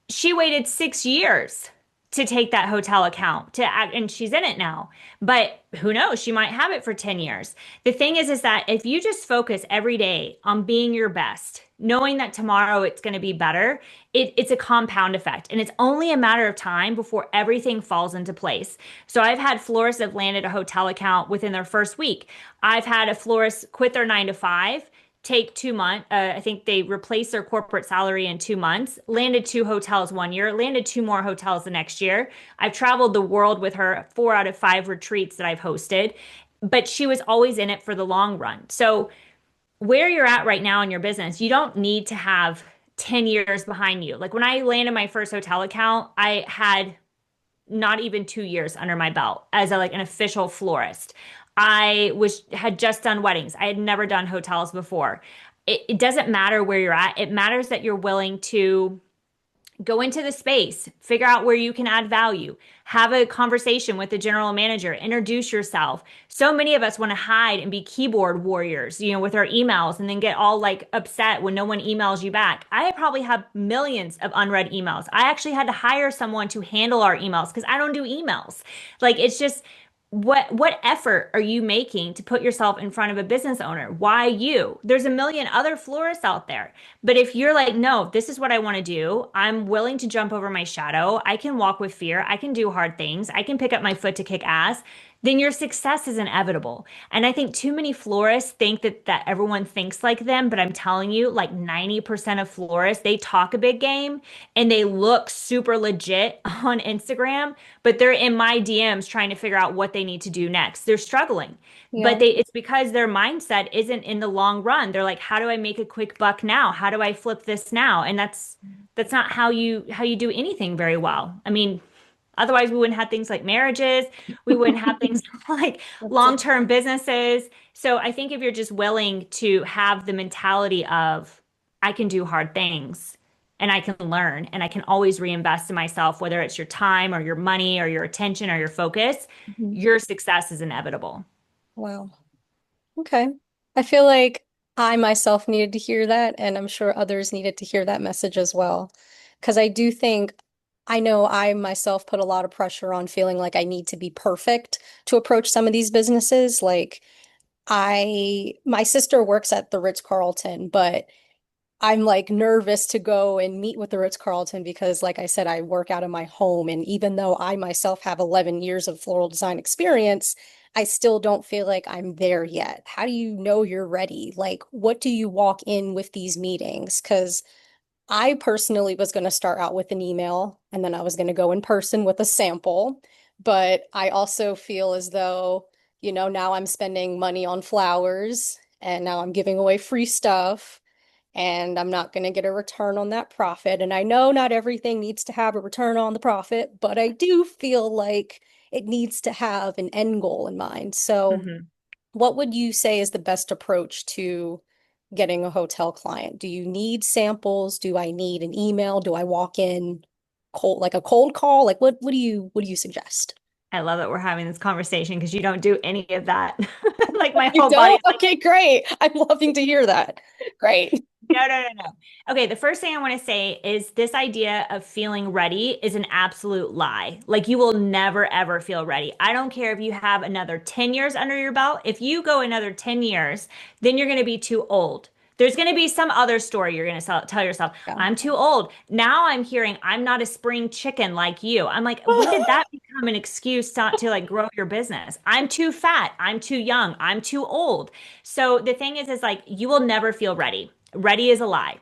[SPEAKER 2] She waited 6 years to take that hotel account to act, and she's in it now. But who knows? She might have it for 10 years. The thing is that if you just focus every day on being your best, knowing that tomorrow it's going to be better, it's a compound effect. And it's only a matter of time before everything falls into place. So I've had florists that have landed a hotel account within their first week. I've had a florist quit their 9 to 5, take 2 months. I think they replaced their corporate salary in 2 months, landed 2 hotels one year, landed 2 more hotels the next year. I've traveled the world with her 4 out of 5 retreats that I've hosted, but she was always in it for the long run. So, where you're at right now in your business, you don't need to have 10 years behind you. Like when I landed my first hotel account, I had not even 2 years under my belt as like an official florist. I had just done weddings. I had never done hotels before. It doesn't matter where you're at. It matters that you're willing to go into the space, figure out where you can add value, have a conversation with the general manager, introduce yourself. So many of us want to hide and be keyboard warriors, with our emails and then get all like upset when no one emails you back. I probably have millions of unread emails. I actually had to hire someone to handle our emails because I don't do emails. Like it's just what effort are you making to put yourself in front of a business owner? Why you? There's a million other florists out there. But if you're like, no, this is what I want to do, I'm willing to jump over my shadow. I can walk with fear. I can do hard things. I can pick up my foot to kick ass. Then your success is inevitable. And I think too many florists think that everyone thinks like them, but I'm telling you, like 90% of florists, they talk a big game and they look super legit on Instagram, but they're in my DMs trying to figure out what they need to do next. They're struggling. But
[SPEAKER 1] Yeah.
[SPEAKER 2] it's because their mindset isn't in the long run. They're like, how do I make a quick buck now? How do I flip this now? And that's not how you do anything very well. I mean, otherwise we wouldn't have things like marriages. We wouldn't have things like
[SPEAKER 1] That's it.
[SPEAKER 2] long-term businesses. So I think if you're just willing to have the mentality of I can do hard things and I can learn and I can always reinvest in myself, whether it's your time or your money or your attention or your focus,
[SPEAKER 1] Mhm.
[SPEAKER 2] your success is inevitable.
[SPEAKER 1] Wow. Okay. I feel like I myself needed to hear that, and I'm sure others needed to hear that message as well. Because I do think, I know I myself put a lot of pressure on feeling like I need to be perfect to approach some of these businesses. Like, my sister works at the Ritz-Carlton, but I'm like nervous to go and meet with the Ritz-Carlton because, like I said, I work out of my home. And even though I myself have 11 years of floral design experience, I still don't feel like I'm there yet. How do you know you're ready? Like, what do you walk in with these meetings? Because I personally was going to start out with an email and then I was going to go in person with a sample. But I also feel as though, now I'm spending money on flowers and now I'm giving away free stuff and I'm not going to get a return on that profit. And I know not everything needs to have a return on the profit, but I do feel like it needs to have an end goal in mind. So,
[SPEAKER 2] Mhm.
[SPEAKER 1] what would you say is the best approach to getting a hotel client? Do you need samples? Do I need an email? Do I walk in cold, like a cold call? Like what do you suggest?
[SPEAKER 2] I love that we're having this conversation because you don't do any of that. Like my
[SPEAKER 1] You
[SPEAKER 2] whole body
[SPEAKER 1] don't?
[SPEAKER 2] is like,
[SPEAKER 1] Okay, great. I'm loving to hear that. Great.
[SPEAKER 2] no, no, no, no. Okay, the first thing I want to say is this idea of feeling ready is an absolute lie. Like you will never ever feel ready. I don't care if you have another 10 years under your belt. If you go another 10 years, then you're going to be too old. There's going to be some other story you're going to tell yourself,
[SPEAKER 1] Yeah.
[SPEAKER 2] I'm too old. Now I'm hearing I'm not a spring chicken like you. I'm like, when did that become an excuse not to like grow your business? I'm too fat. I'm too young. I'm too old. So the thing is like you will never feel ready. Ready is a lie.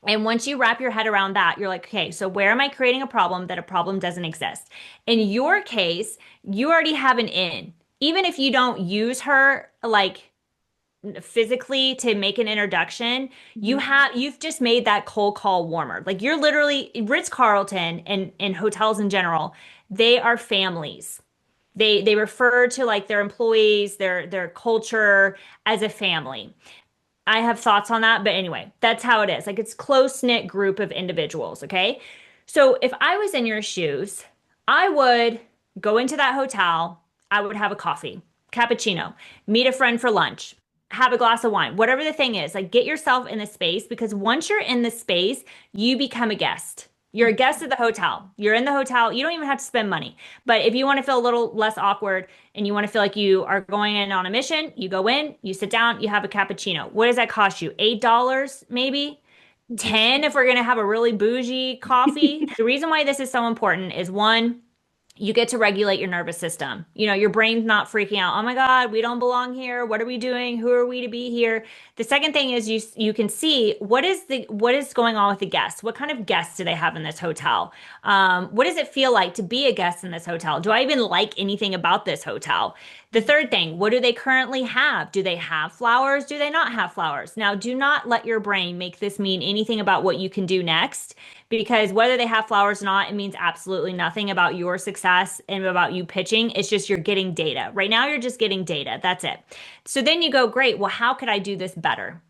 [SPEAKER 2] And once you wrap your head around that, you're like, okay, so where am I creating a problem that a problem doesn't exist? In your case, you already have an in. Even if you don't use her like physically to make an introduction,
[SPEAKER 1] Mhm.
[SPEAKER 2] you've just made that cold call warmer. Like you're literally Ritz-Carlton and hotels in general, they are families. They refer to like their employees, their culture as a family. I have thoughts on that, but anyway, that's how it is. Like it's close-knit group of individuals, okay? So if I was in your shoes, I would go into that hotel, I would have a coffee, cappuccino, meet a friend for lunch, have a glass of wine, whatever the thing is. Like get yourself in the space because once you're in the space, you become a guest. You're a guest of the hotel. You're in the hotel. You don't even have to spend money. But if you want to feel a little less awkward, and you want to feel like you are going in on a mission, you go in, you sit down, you have a cappuccino. What does that cost you? $8 maybe?
[SPEAKER 1] Mhm.
[SPEAKER 2] 10 if we're going to have a really bougie coffee. The reason why this is so important is one, you get to regulate your nervous system. You know, your brain's not freaking out. Oh my God, we don't belong here. What are we doing? Who are we to be here? The second thing is you can see what is going on with the guests. What kind of guests do they have in this hotel? What does it feel like to be a guest in this hotel? Do I even like anything about this hotel? The third thing, what do they currently have? Do they have flowers? Do they not have flowers? Now, do not let your brain make this mean anything about what you can do next because whether they have flowers or not, it means absolutely nothing about your success and about you pitching. It's just you're getting data. Right now, you're just getting data. That's it. So then you go, great. Well, how could I do this better?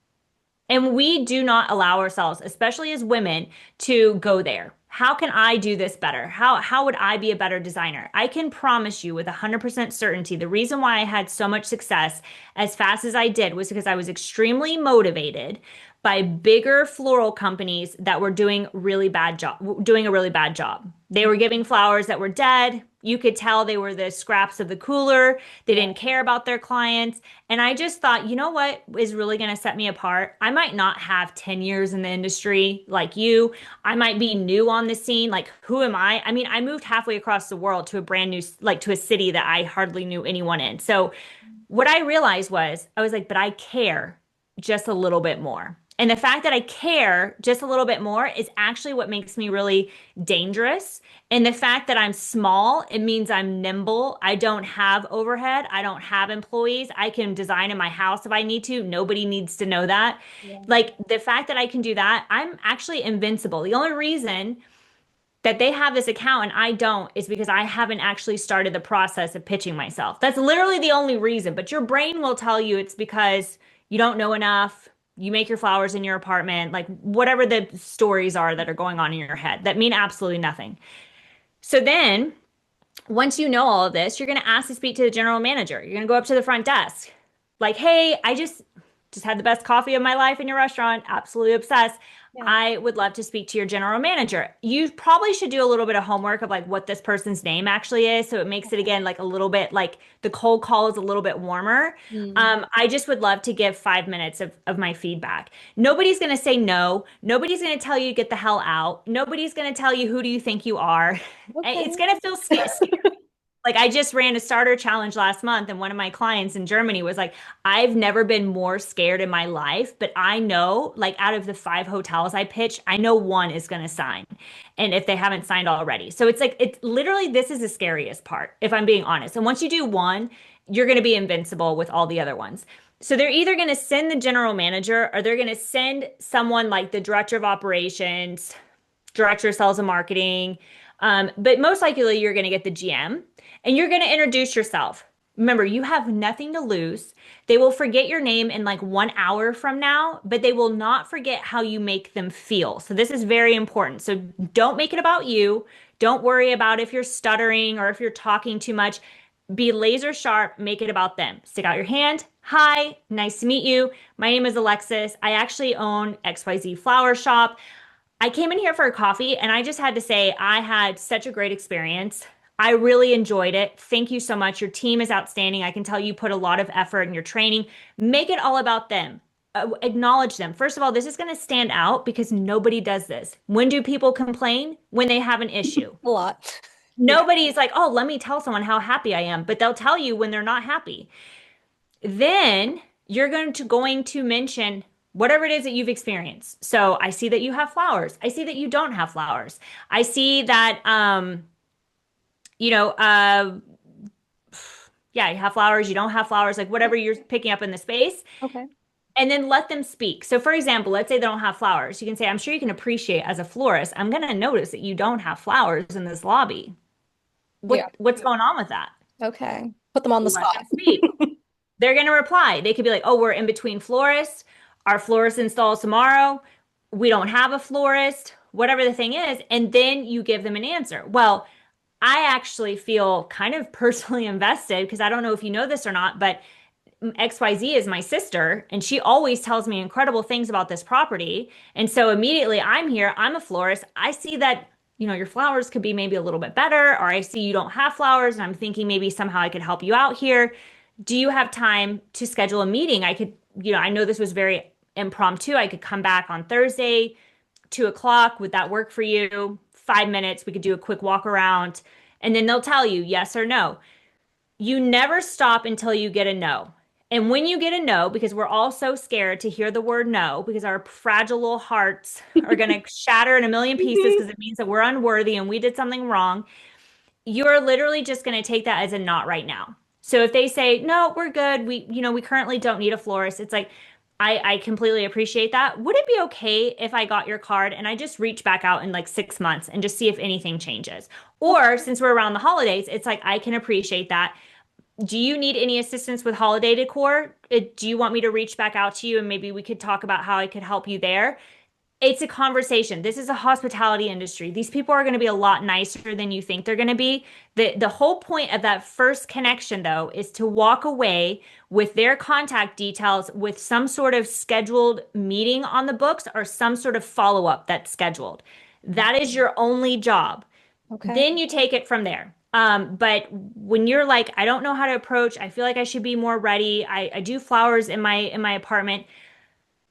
[SPEAKER 2] And we do not allow ourselves, especially as women, to go there. How can I do this better? How would I be a better designer? I can promise you with 100% certainty the reason why I had so much success as fast as I did was because I was extremely motivated by bigger floral companies that were doing a really bad job. They were giving flowers that were dead. You could tell they were the scraps of the cooler. They
[SPEAKER 1] Yeah.
[SPEAKER 2] didn't care about their clients. And I just thought, you know what is really going to set me apart? I might not have 10 years in the industry like you. I might be new on the scene. Like, who am I? I mean, I moved halfway across the world to a brand new, like to a city that I hardly knew anyone in. So what I realized was, I was like, but I care just a little bit more. And the fact that I care just a little bit more is actually what makes me really dangerous. And the fact that I'm small, it means I'm nimble. I don't have overhead. I don't have employees. I can design in my house if I need to. Nobody needs to know that.
[SPEAKER 1] Yeah.
[SPEAKER 2] Like the fact that I can do that, I'm actually invincible. The only reason that they have this account and I don't is because I haven't actually started the process of pitching myself. That's literally the only reason. But your brain will tell you it's because you don't know enough. You make your flowers in your apartment, like whatever the stories are that are going on in your head that mean absolutely nothing. So then once you know all of this, you're going to ask to speak to the general manager. You're going to go up to the front desk. Like, hey, I just had the best coffee of my life in your restaurant. Absolutely obsessed.
[SPEAKER 1] Yeah.
[SPEAKER 2] I would love to speak to your general manager. You probably should do a little bit of homework of like what this person's name actually is. So it makes it again like a little bit like the cold call is a little bit warmer.
[SPEAKER 1] Mm.
[SPEAKER 2] I just would love to give 5 minutes of my feedback. Nobody's going to say no. Nobody's going to tell you to get the hell out. Nobody's going to tell you who do you think you are. It's
[SPEAKER 1] Okay.
[SPEAKER 2] going to feel scary. Like I just ran a starter challenge last month, and one of my clients in Germany was like, I've never been more scared in my life, but I know, like, out of the 5 hotels I pitch, I know one is going to sign. And if they haven't signed already. So it's like, it's literally, this is the scariest part, if I'm being honest. And once you do one, you're going to be invincible with all the other ones. So they're either going to send the general manager or they're going to send someone like the director of operations, director of sales and marketing. But most likely, you're going to get the GM and you're going to introduce yourself. Remember, you have nothing to lose. They will forget your name in like 1 hour from now, but they will not forget how you make them feel. So, this is very important. So, don't make it about you. Don't worry about if you're stuttering or if you're talking too much. Be laser sharp, make it about them. Stick out your hand. Hi, nice to meet you. My name is Alexis. I actually own XYZ Flower Shop. I came in here for a coffee and I just had to say I had such a great experience. I really enjoyed it. Thank you so much. Your team is outstanding. I can tell you put a lot of effort in your training. Make it all about them. Acknowledge them. First of all, this is going to stand out because nobody does this. When do people complain? When they have an issue.
[SPEAKER 1] A lot. Yeah.
[SPEAKER 2] Nobody's like, oh, let me tell someone how happy I am, but they'll tell you when they're not happy. Then you're going to mention whatever it is that you've experienced. So I see that you have flowers. I see that you don't have flowers. I see that you know, yeah, you have flowers, you don't have flowers, like whatever you're picking up in the space,
[SPEAKER 1] Okay.
[SPEAKER 2] and then let them speak. So for example, let's say they don't have flowers. You can say, I'm sure you can appreciate as a florist, I'm going to notice that you don't have flowers in this lobby.
[SPEAKER 1] Yeah.
[SPEAKER 2] What's going on with that?
[SPEAKER 1] Okay. Put them on the
[SPEAKER 2] Let
[SPEAKER 1] spot.
[SPEAKER 2] them speak. They're going to reply. They could be like, oh, we're in between florists. Our florist installs tomorrow. We don't have a florist, whatever the thing is. And then you give them an answer. Well, I actually feel kind of personally invested because I don't know if you know this or not, but XYZ is my sister, and she always tells me incredible things about this property. And so immediately I'm here, I'm a florist. I see that, your flowers could be maybe a little bit better, or I see you don't have flowers, and I'm thinking maybe somehow I could help you out here. Do you have time to schedule a meeting? I could, I know this was very impromptu. I could come back on Thursday, 2 o'clock. Would that work for you? 5 minutes. We could do a quick walk around, and then they'll tell you yes or no. You never stop until you get a no. And when you get a no, because we're all so scared to hear the word no, because our fragile little hearts are going to shatter in a million pieces because it means that we're unworthy and we did something wrong, you're literally just going to take that as a not right now. So if they say, no, we're good, we currently don't need a florist, it's like, I completely appreciate that. Would it be okay if I got your card and I just reach back out in like 6 months and just see if anything changes? Or since we're around the holidays, it's like, I can appreciate that. Do you need any assistance with holiday decor? Do you want me to reach back out to you and maybe we could talk about how I could help you there? It's a conversation. This is a hospitality industry. These people are going to be a lot nicer than you think they're going to be. The whole point of that first connection, though, is to walk away with their contact details with some sort of scheduled meeting on the books or some sort of follow-up that's scheduled. That is your only job.
[SPEAKER 1] Okay.
[SPEAKER 2] Then you take it from there. But when you're like, I don't know how to approach, I feel like I should be more ready. I do flowers in my apartment.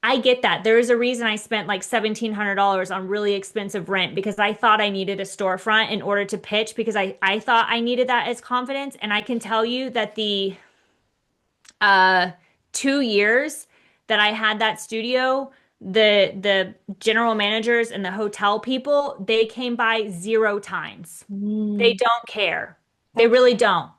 [SPEAKER 2] I get that. There is a reason I spent like $1,700 on really expensive rent because I thought I needed a storefront in order to pitch because I thought I needed that as confidence. And I can tell you that the uh 2 years that I had that studio, the general managers and the hotel people, they came by 0 times. They
[SPEAKER 1] Mm,
[SPEAKER 2] don't care. They
[SPEAKER 1] okay.
[SPEAKER 2] really don't.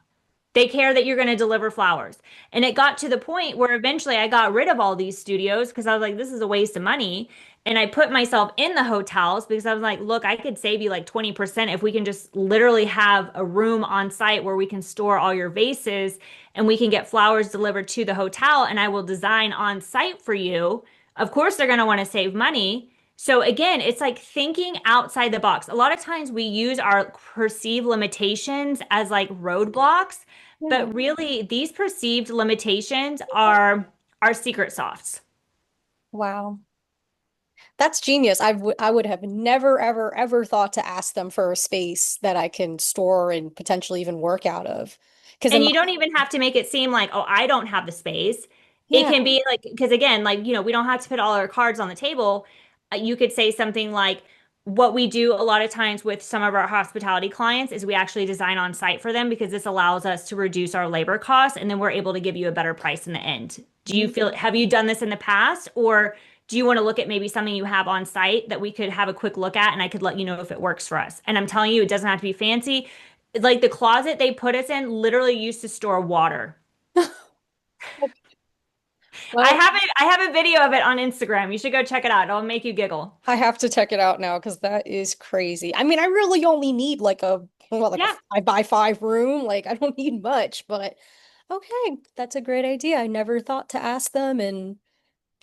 [SPEAKER 2] They care that you're going to deliver flowers. And it got to the point where eventually I got rid of all these studios because I was like, this is a waste of money. And I put myself in the hotels because I was like, look, I could save you like 20% if we can just literally have a room on site where we can store all your vases and we can get flowers delivered to the hotel and I will design on site for you. Of course, they're going to want to save money. So again, it's like thinking outside the box. A lot of times we use our perceived limitations as like roadblocks,
[SPEAKER 1] Yeah.
[SPEAKER 2] but really these perceived limitations are our secret sauce.
[SPEAKER 1] Wow. That's genius. I would have never, ever, ever thought to ask them for a space that I can store and potentially even work out of. Because in
[SPEAKER 2] And
[SPEAKER 1] my,
[SPEAKER 2] you don't even have to make it seem like, oh, I don't have the space. It
[SPEAKER 1] yeah,
[SPEAKER 2] can be like, because again, like, we don't have to put all our cards on the table. You could say something like, what we do a lot of times with some of our hospitality clients is we actually design on site for them because this allows us to reduce our labor costs and then we're able to give you a better price in the end. Have you done this in the past or do you want to look at maybe something you have on site that we could have a quick look at and I could let you know if it works for us? And I'm telling you, it doesn't have to be fancy. Like the closet they put us in literally used to store water. I
[SPEAKER 1] well,
[SPEAKER 2] have it, I have a video of it on Instagram. You should go check it out. It'll make you giggle.
[SPEAKER 1] I have to check it out now because that is crazy. I mean, I really only need like a
[SPEAKER 2] Yeah.
[SPEAKER 1] 5 by 5 room. Like I don't need much, but okay, that's a great idea. I never thought to ask them, and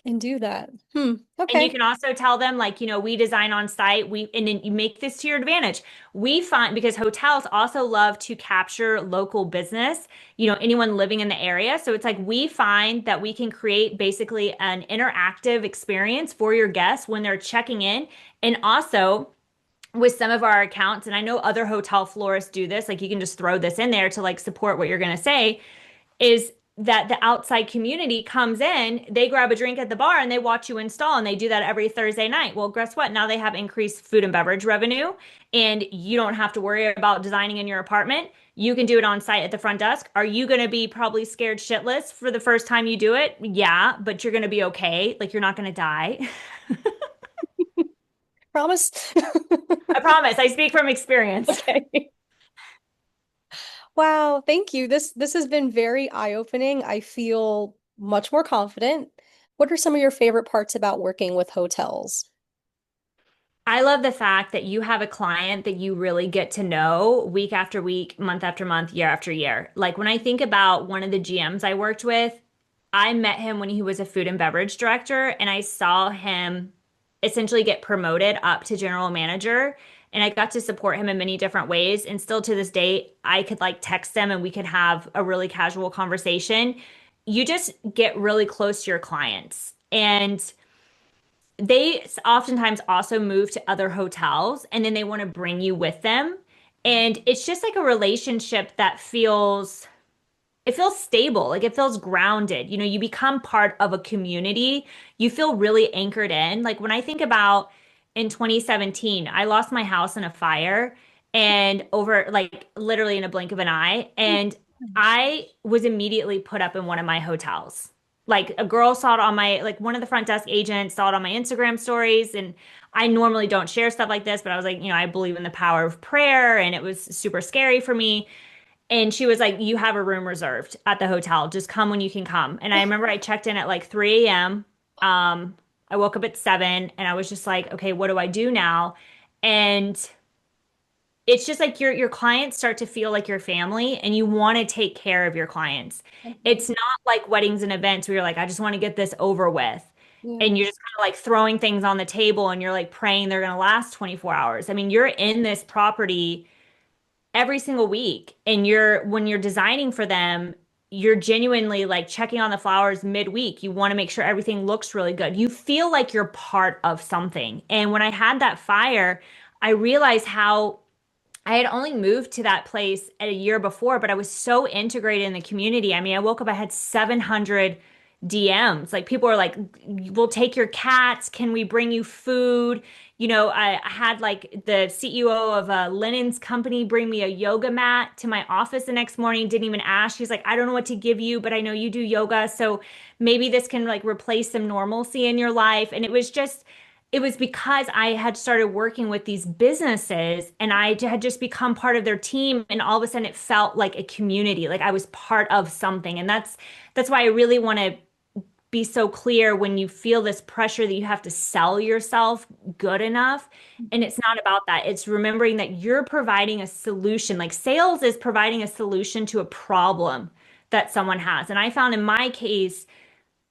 [SPEAKER 1] And do that. Hmm.
[SPEAKER 2] And you
[SPEAKER 1] Okay.
[SPEAKER 2] can also tell them, like, we design on site. And then you make this to your advantage. We find because hotels also love to capture local business, anyone living in the area. So it's like we find that we can create basically an interactive experience for your guests when they're checking in. And also, with some of our accounts, and I know other hotel florists do this, like you can just throw this in there to like support what you're going to say, is that the outside community comes in, they grab a drink at the bar and they watch you install, and they do that every Thursday night. Well, guess what? Now they have increased food and beverage revenue, and you don't have to worry about designing in your apartment. You can do it on site at the front desk. Are you going to be probably scared shitless for the first time you do it? Yeah, but you're going to be okay. Like you're not going to die.
[SPEAKER 1] Promise?
[SPEAKER 2] I promise. I speak from experience.
[SPEAKER 1] Okay. Wow, thank you. This has been very eye-opening. I feel much more confident. What are some of your favorite parts about working with hotels?
[SPEAKER 2] I love the fact that you have a client that you really get to know week after week, month after month, year after year. Like when I think about one of the GMs I worked with, I met him when he was a food and beverage director, and I saw him essentially get promoted up to general manager. And I got to support him in many different ways. And still to this day, I could like text him and we could have a really casual conversation. You just get really close to your clients. And they oftentimes also move to other hotels and then they want to bring you with them. And it's just like a relationship that feels stable, like it feels grounded. You become part of a community. You feel really anchored in. Like when I think about in 2017, I lost my house in a fire and over like literally in a blink of an eye. And I was immediately put up in one of my hotels. Like a girl saw it on my, like one of the front desk agents saw it on my Instagram stories. And I normally don't share stuff like this, but I was like, I believe in the power of prayer and it was super scary for me. And she was like, "You have a room reserved at the hotel. Just come when you can come." And I remember I checked in at like 3 a.m. I woke up at 7 and I was just like, "Okay, what do I do now?" And it's just like your clients start to feel like your family and you want to take care of your clients.
[SPEAKER 1] Mhm.
[SPEAKER 2] It's not like weddings and events where you're like, "I just want to get this over with." And
[SPEAKER 1] Yeah.
[SPEAKER 2] you're just kind of like throwing things on the table and you're like praying they're going to last 24 hours. I mean, you're in this property every single week, and when you're designing for them, you're genuinely like checking on the flowers midweek. You want to make sure everything looks really good. You feel like you're part of something. And when I had that fire, I realized how I had only moved to that place a year before, but I was so integrated in the community. I mean, I woke up, I had 700 DMs. Like people were like, "We'll take your cats. Can we bring you food?" I had like the CEO of a linens company bring me a yoga mat to my office the next morning. Didn't even ask. She's like, "I don't know what to give you, but I know you do yoga. So maybe this can like replace some normalcy in your life." And it was because I had started working with these businesses and I had just become part of their team, and all of a sudden it felt like a community, like I was part of something. And that's why I really want to be so clear when you feel this pressure that you have to sell yourself good enough. And it's not about that. It's remembering that you're providing a solution. Like sales is providing a solution to a problem that someone has. And I found in my case,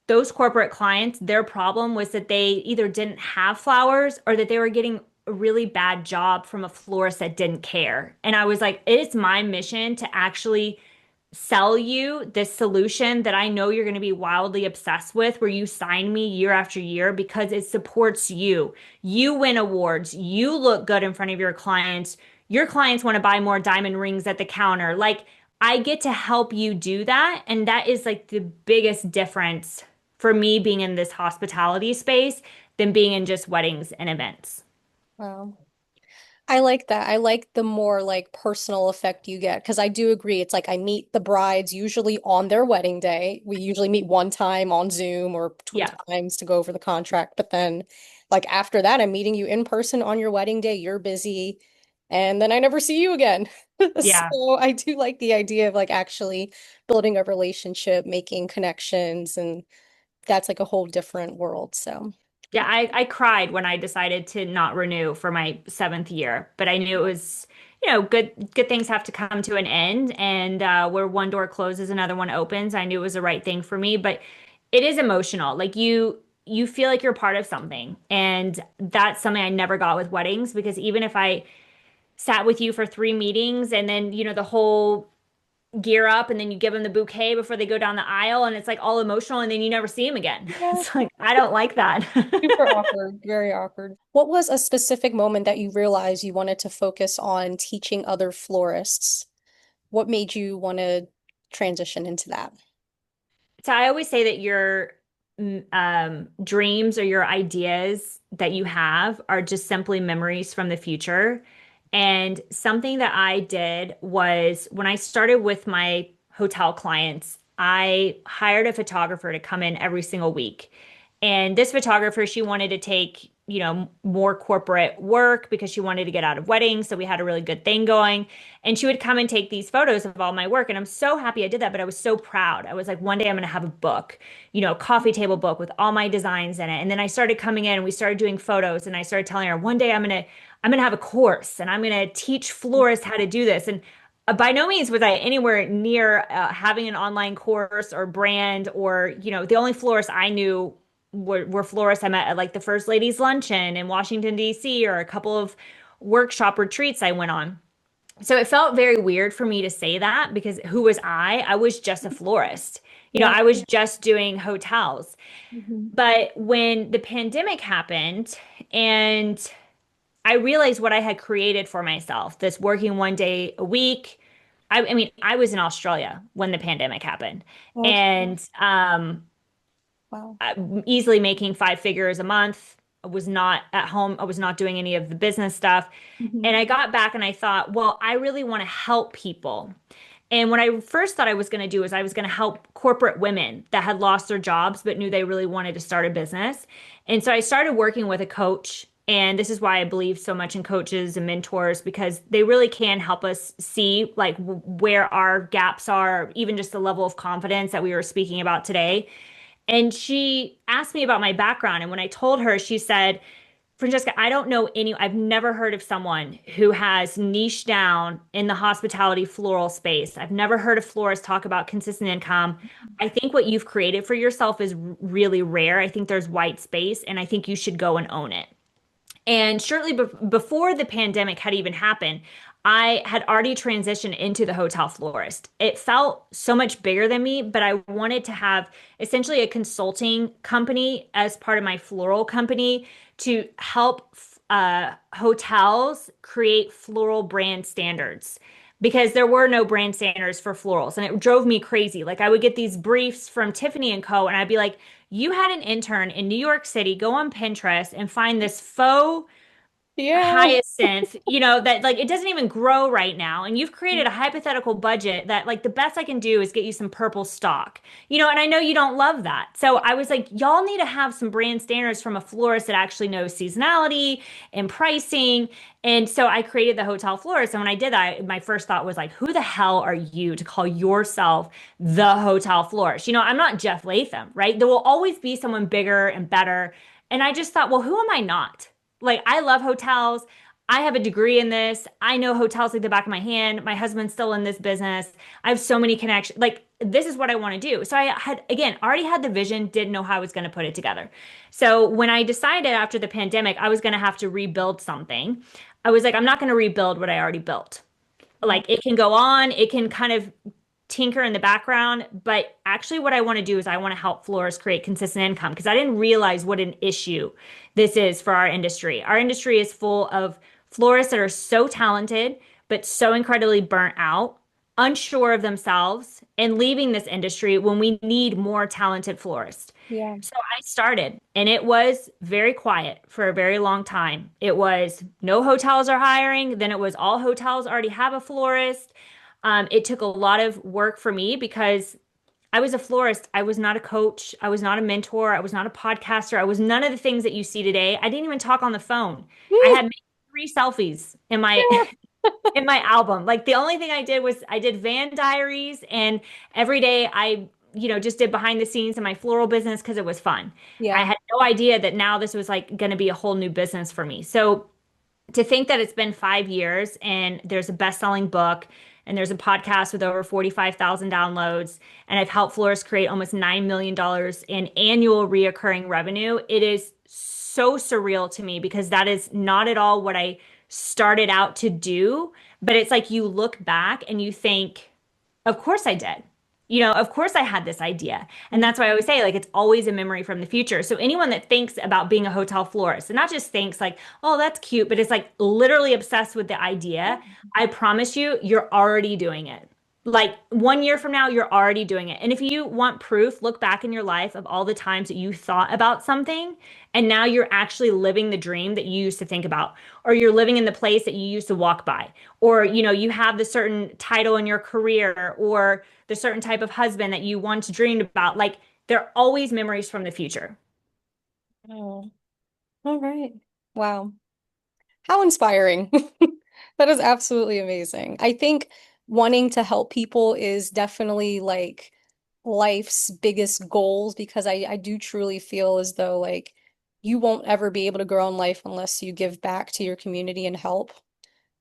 [SPEAKER 2] those corporate clients, their problem was that they either didn't have flowers or that they were getting a really bad job from a florist that didn't care. And I was like, it's my mission to actually sell you this solution that I know you're going to be wildly obsessed with, where you sign me year after year because it supports you. You win awards. You look good in front of your clients. Your clients want to buy more diamond rings at the counter. Like, I get to help you do that. And that is like the biggest difference for me being in this hospitality space than being in just weddings and events.
[SPEAKER 1] Wow. I like that. I like the more like personal effect you get because I do agree. It's like I meet the brides usually on their wedding day. We usually meet one time on Zoom or two
[SPEAKER 2] Yeah.
[SPEAKER 1] times to go over the contract. But then, like after that, I'm meeting you in person on your wedding day. You're busy, and then I never see you again.
[SPEAKER 2] Yeah.
[SPEAKER 1] So I do like the idea of like actually building a relationship, making connections, and that's like a whole different world. So.
[SPEAKER 2] Yeah, I cried when I decided to not renew for my seventh year, but I knew it was, good things have to come to an end, and where one door closes, another one opens. I knew it was the right thing for me, but it is emotional. Like you feel like you're part of something. And that's something I never got with weddings because even if I sat with you for 3 meetings and then, the whole gear up and then you give them the bouquet before they go down the aisle and it's like all emotional and then you never see them again.
[SPEAKER 1] Yeah.
[SPEAKER 2] It's like, I don't like that.
[SPEAKER 1] Super awkward, very awkward. What was a specific moment that you realized you wanted to focus on teaching other florists? What made you want to transition into that?
[SPEAKER 2] So I always say that your dreams or your ideas that you have are just simply memories from the future. And something that I did was when I started with my hotel clients, I hired a photographer to come in every single week. And this photographer, she wanted to take, more corporate work because she wanted to get out of weddings. So we had a really good thing going. And she would come and take these photos of all my work. And I'm so happy I did that, but I was so proud. I was like, one day I'm going to have a book, a coffee table book with all my designs in it. And then I started coming in and we started doing photos and I started telling her one day I'm going to have a course and I'm going to teach florists how to do this. And by no means was I anywhere near having an online course or brand or, the only florist I knew were florists I met at like the First Ladies Luncheon in Washington, D.C., or a couple of workshop retreats I went on. So it felt very weird for me to say that because who was I? I was just a florist.
[SPEAKER 1] Yeah.
[SPEAKER 2] I was just doing hotels.
[SPEAKER 1] Mhm.
[SPEAKER 2] But when the pandemic happened and I realized what I had created for myself, this working one day a week. I mean, I was in Australia when the pandemic happened
[SPEAKER 1] Okay.
[SPEAKER 2] and
[SPEAKER 1] Wow.
[SPEAKER 2] easily making 5 figures a month. I was not at home. I was not doing any of the business stuff. And
[SPEAKER 1] Mhm.
[SPEAKER 2] I got back and I thought, well, I really want to help people. And what I first thought I was going to do is I was going to help corporate women that had lost their jobs but knew they really wanted to start a business. And so I started working with a coach. And this is why I believe so much in coaches and mentors because they really can help us see like where our gaps are, even just the level of confidence that we were speaking about today. And she asked me about my background. And when I told her, she said, Franceska, I've never heard of someone who has niched down in the hospitality floral space. I've never heard a florist talk about consistent income. I think what you've created for yourself is really rare. I think there's white space, and I think you should go and own it. And shortly before the pandemic had even happened, I had already transitioned into the hotel florist. It felt so much bigger than me, but I wanted to have essentially a consulting company as part of my floral company to help hotels create floral brand standards because there were no brand standards for florals and it drove me crazy. Like I would get these briefs from Tiffany and Co. and I'd be like, you had an intern in New York City go on Pinterest and find this faux
[SPEAKER 1] Yeah.
[SPEAKER 2] hyacinth, that like it doesn't even grow right now. And you've created a hypothetical budget that like the best I can do is get you some purple stock, and I know you don't love that. So I was like, y'all need to have some brand standards from a florist that actually knows seasonality and pricing. And so I created the hotel florist. And when I did that, my first thought was like, who the hell are you to call yourself the hotel florist? I'm not Jeff Latham, right? There will always be someone bigger and better. And I just thought, well, who am I not? Like, I love hotels. I have a degree in this. I know hotels like the back of my hand. My husband's still in this business. I have so many connections. Like, this is what I want to do. So I had, again, already had the vision, didn't know how I was going to put it together. So when I decided after the pandemic, I was going to have to rebuild something, I was like, I'm not going to rebuild what I already built.
[SPEAKER 1] Yeah.
[SPEAKER 2] Like, it can go on, it can kind of tinker in the background, but actually what I want to do is I want to help florists create consistent income because I didn't realize what an issue this is for our industry. Our industry is full of florists that are so talented, but so incredibly burnt out, unsure of themselves, and leaving this industry when we need more talented florists.
[SPEAKER 1] Yeah.
[SPEAKER 2] So I started, and it was very quiet for a very long time. It was no hotels are hiring, then it was all hotels already have a florist. It took a lot of work for me because I was a florist. I was not a coach. I was not a mentor. I was not a podcaster. I was none of the things that you see today. I didn't even talk on the phone. I had maybe 3 selfies in my in my album. Like the only thing I did was I did van diaries and every day I, just did behind the scenes in my floral business because it was fun. I
[SPEAKER 1] Yeah.
[SPEAKER 2] had no idea that now this was like going to be a whole new business for me. So to think that it's been 5 years and there's a best-selling book, and there's a podcast with over 45,000 downloads, and I've helped florists create almost $9 million in annual reoccurring revenue. It is so surreal to me because that is not at all what I started out to do. But it's like you look back and you think, of course I did. Of course I had this idea. And that's why I always say, like, it's always a memory from the future. So anyone that thinks about being a hotel florist and not just thinks like, oh, that's cute, but it's like literally obsessed with the idea, I promise you, you're already doing it. Like 1 year from now, you're already doing it. And if you want proof, look back in your life of all the times that you thought about something and now you're actually living the dream that you used to think about, or you're living in the place that you used to walk by, or you have the certain title in your career, or the certain type of husband that you once dreamed about. Like they're always memories from the future.
[SPEAKER 1] Oh, all right. Wow. How inspiring. That is absolutely amazing. I think wanting to help people is definitely like life's biggest goals because I do truly feel as though like you won't ever be able to grow in life unless you give back to your community and help.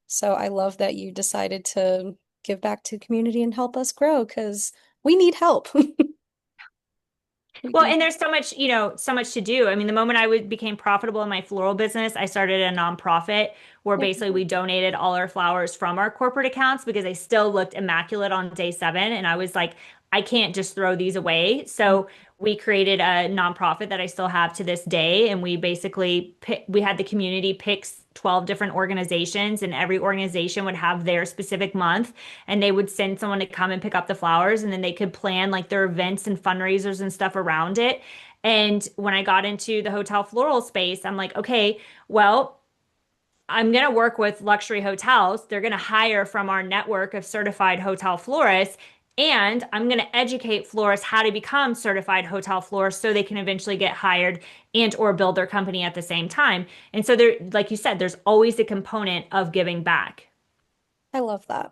[SPEAKER 1] So I love that you decided to give back to the community and help us grow because we need help. We
[SPEAKER 2] Well,
[SPEAKER 1] do.
[SPEAKER 2] and there's so much, so much to do. I mean, the moment became profitable in my floral business, I started a nonprofit where basically we donated all our flowers from our corporate accounts because they still looked immaculate on day 7. And I was like, I can't just throw these away. So we created a nonprofit that I still have to this day. And we had the community pick 12 different organizations, and every organization would have their specific month, and they would send someone to come and pick up the flowers, and then they could plan like their events and fundraisers and stuff around it. And when I got into the hotel floral space, I'm like, okay, well, I'm going to work with luxury hotels. They're going to hire from our network of certified hotel florists. And I'm going to educate florists how to become certified hotel florists so they can eventually get hired and or build their company at the same time. And so there, like you said, there's always a component of giving back.
[SPEAKER 1] I love that.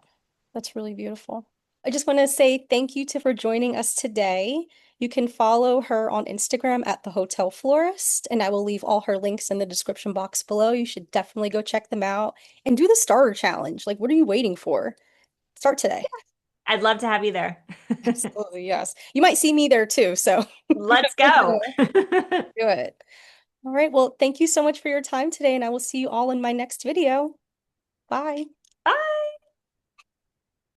[SPEAKER 1] That's really beautiful. I just want to say thank you to for joining us today. You can follow her on Instagram at the Hotel Florist, and I will leave all her links in the description box below. You should definitely go check them out and do the starter challenge. Like, what are you waiting for? Start today.
[SPEAKER 2] I'd love to have you there.
[SPEAKER 1] Absolutely, yes. You might see me there too, so you
[SPEAKER 2] Let's
[SPEAKER 1] never
[SPEAKER 2] go.
[SPEAKER 1] know. Do it. All right. Well, thank you so much for your time today, and I will see you all in my next video. Bye.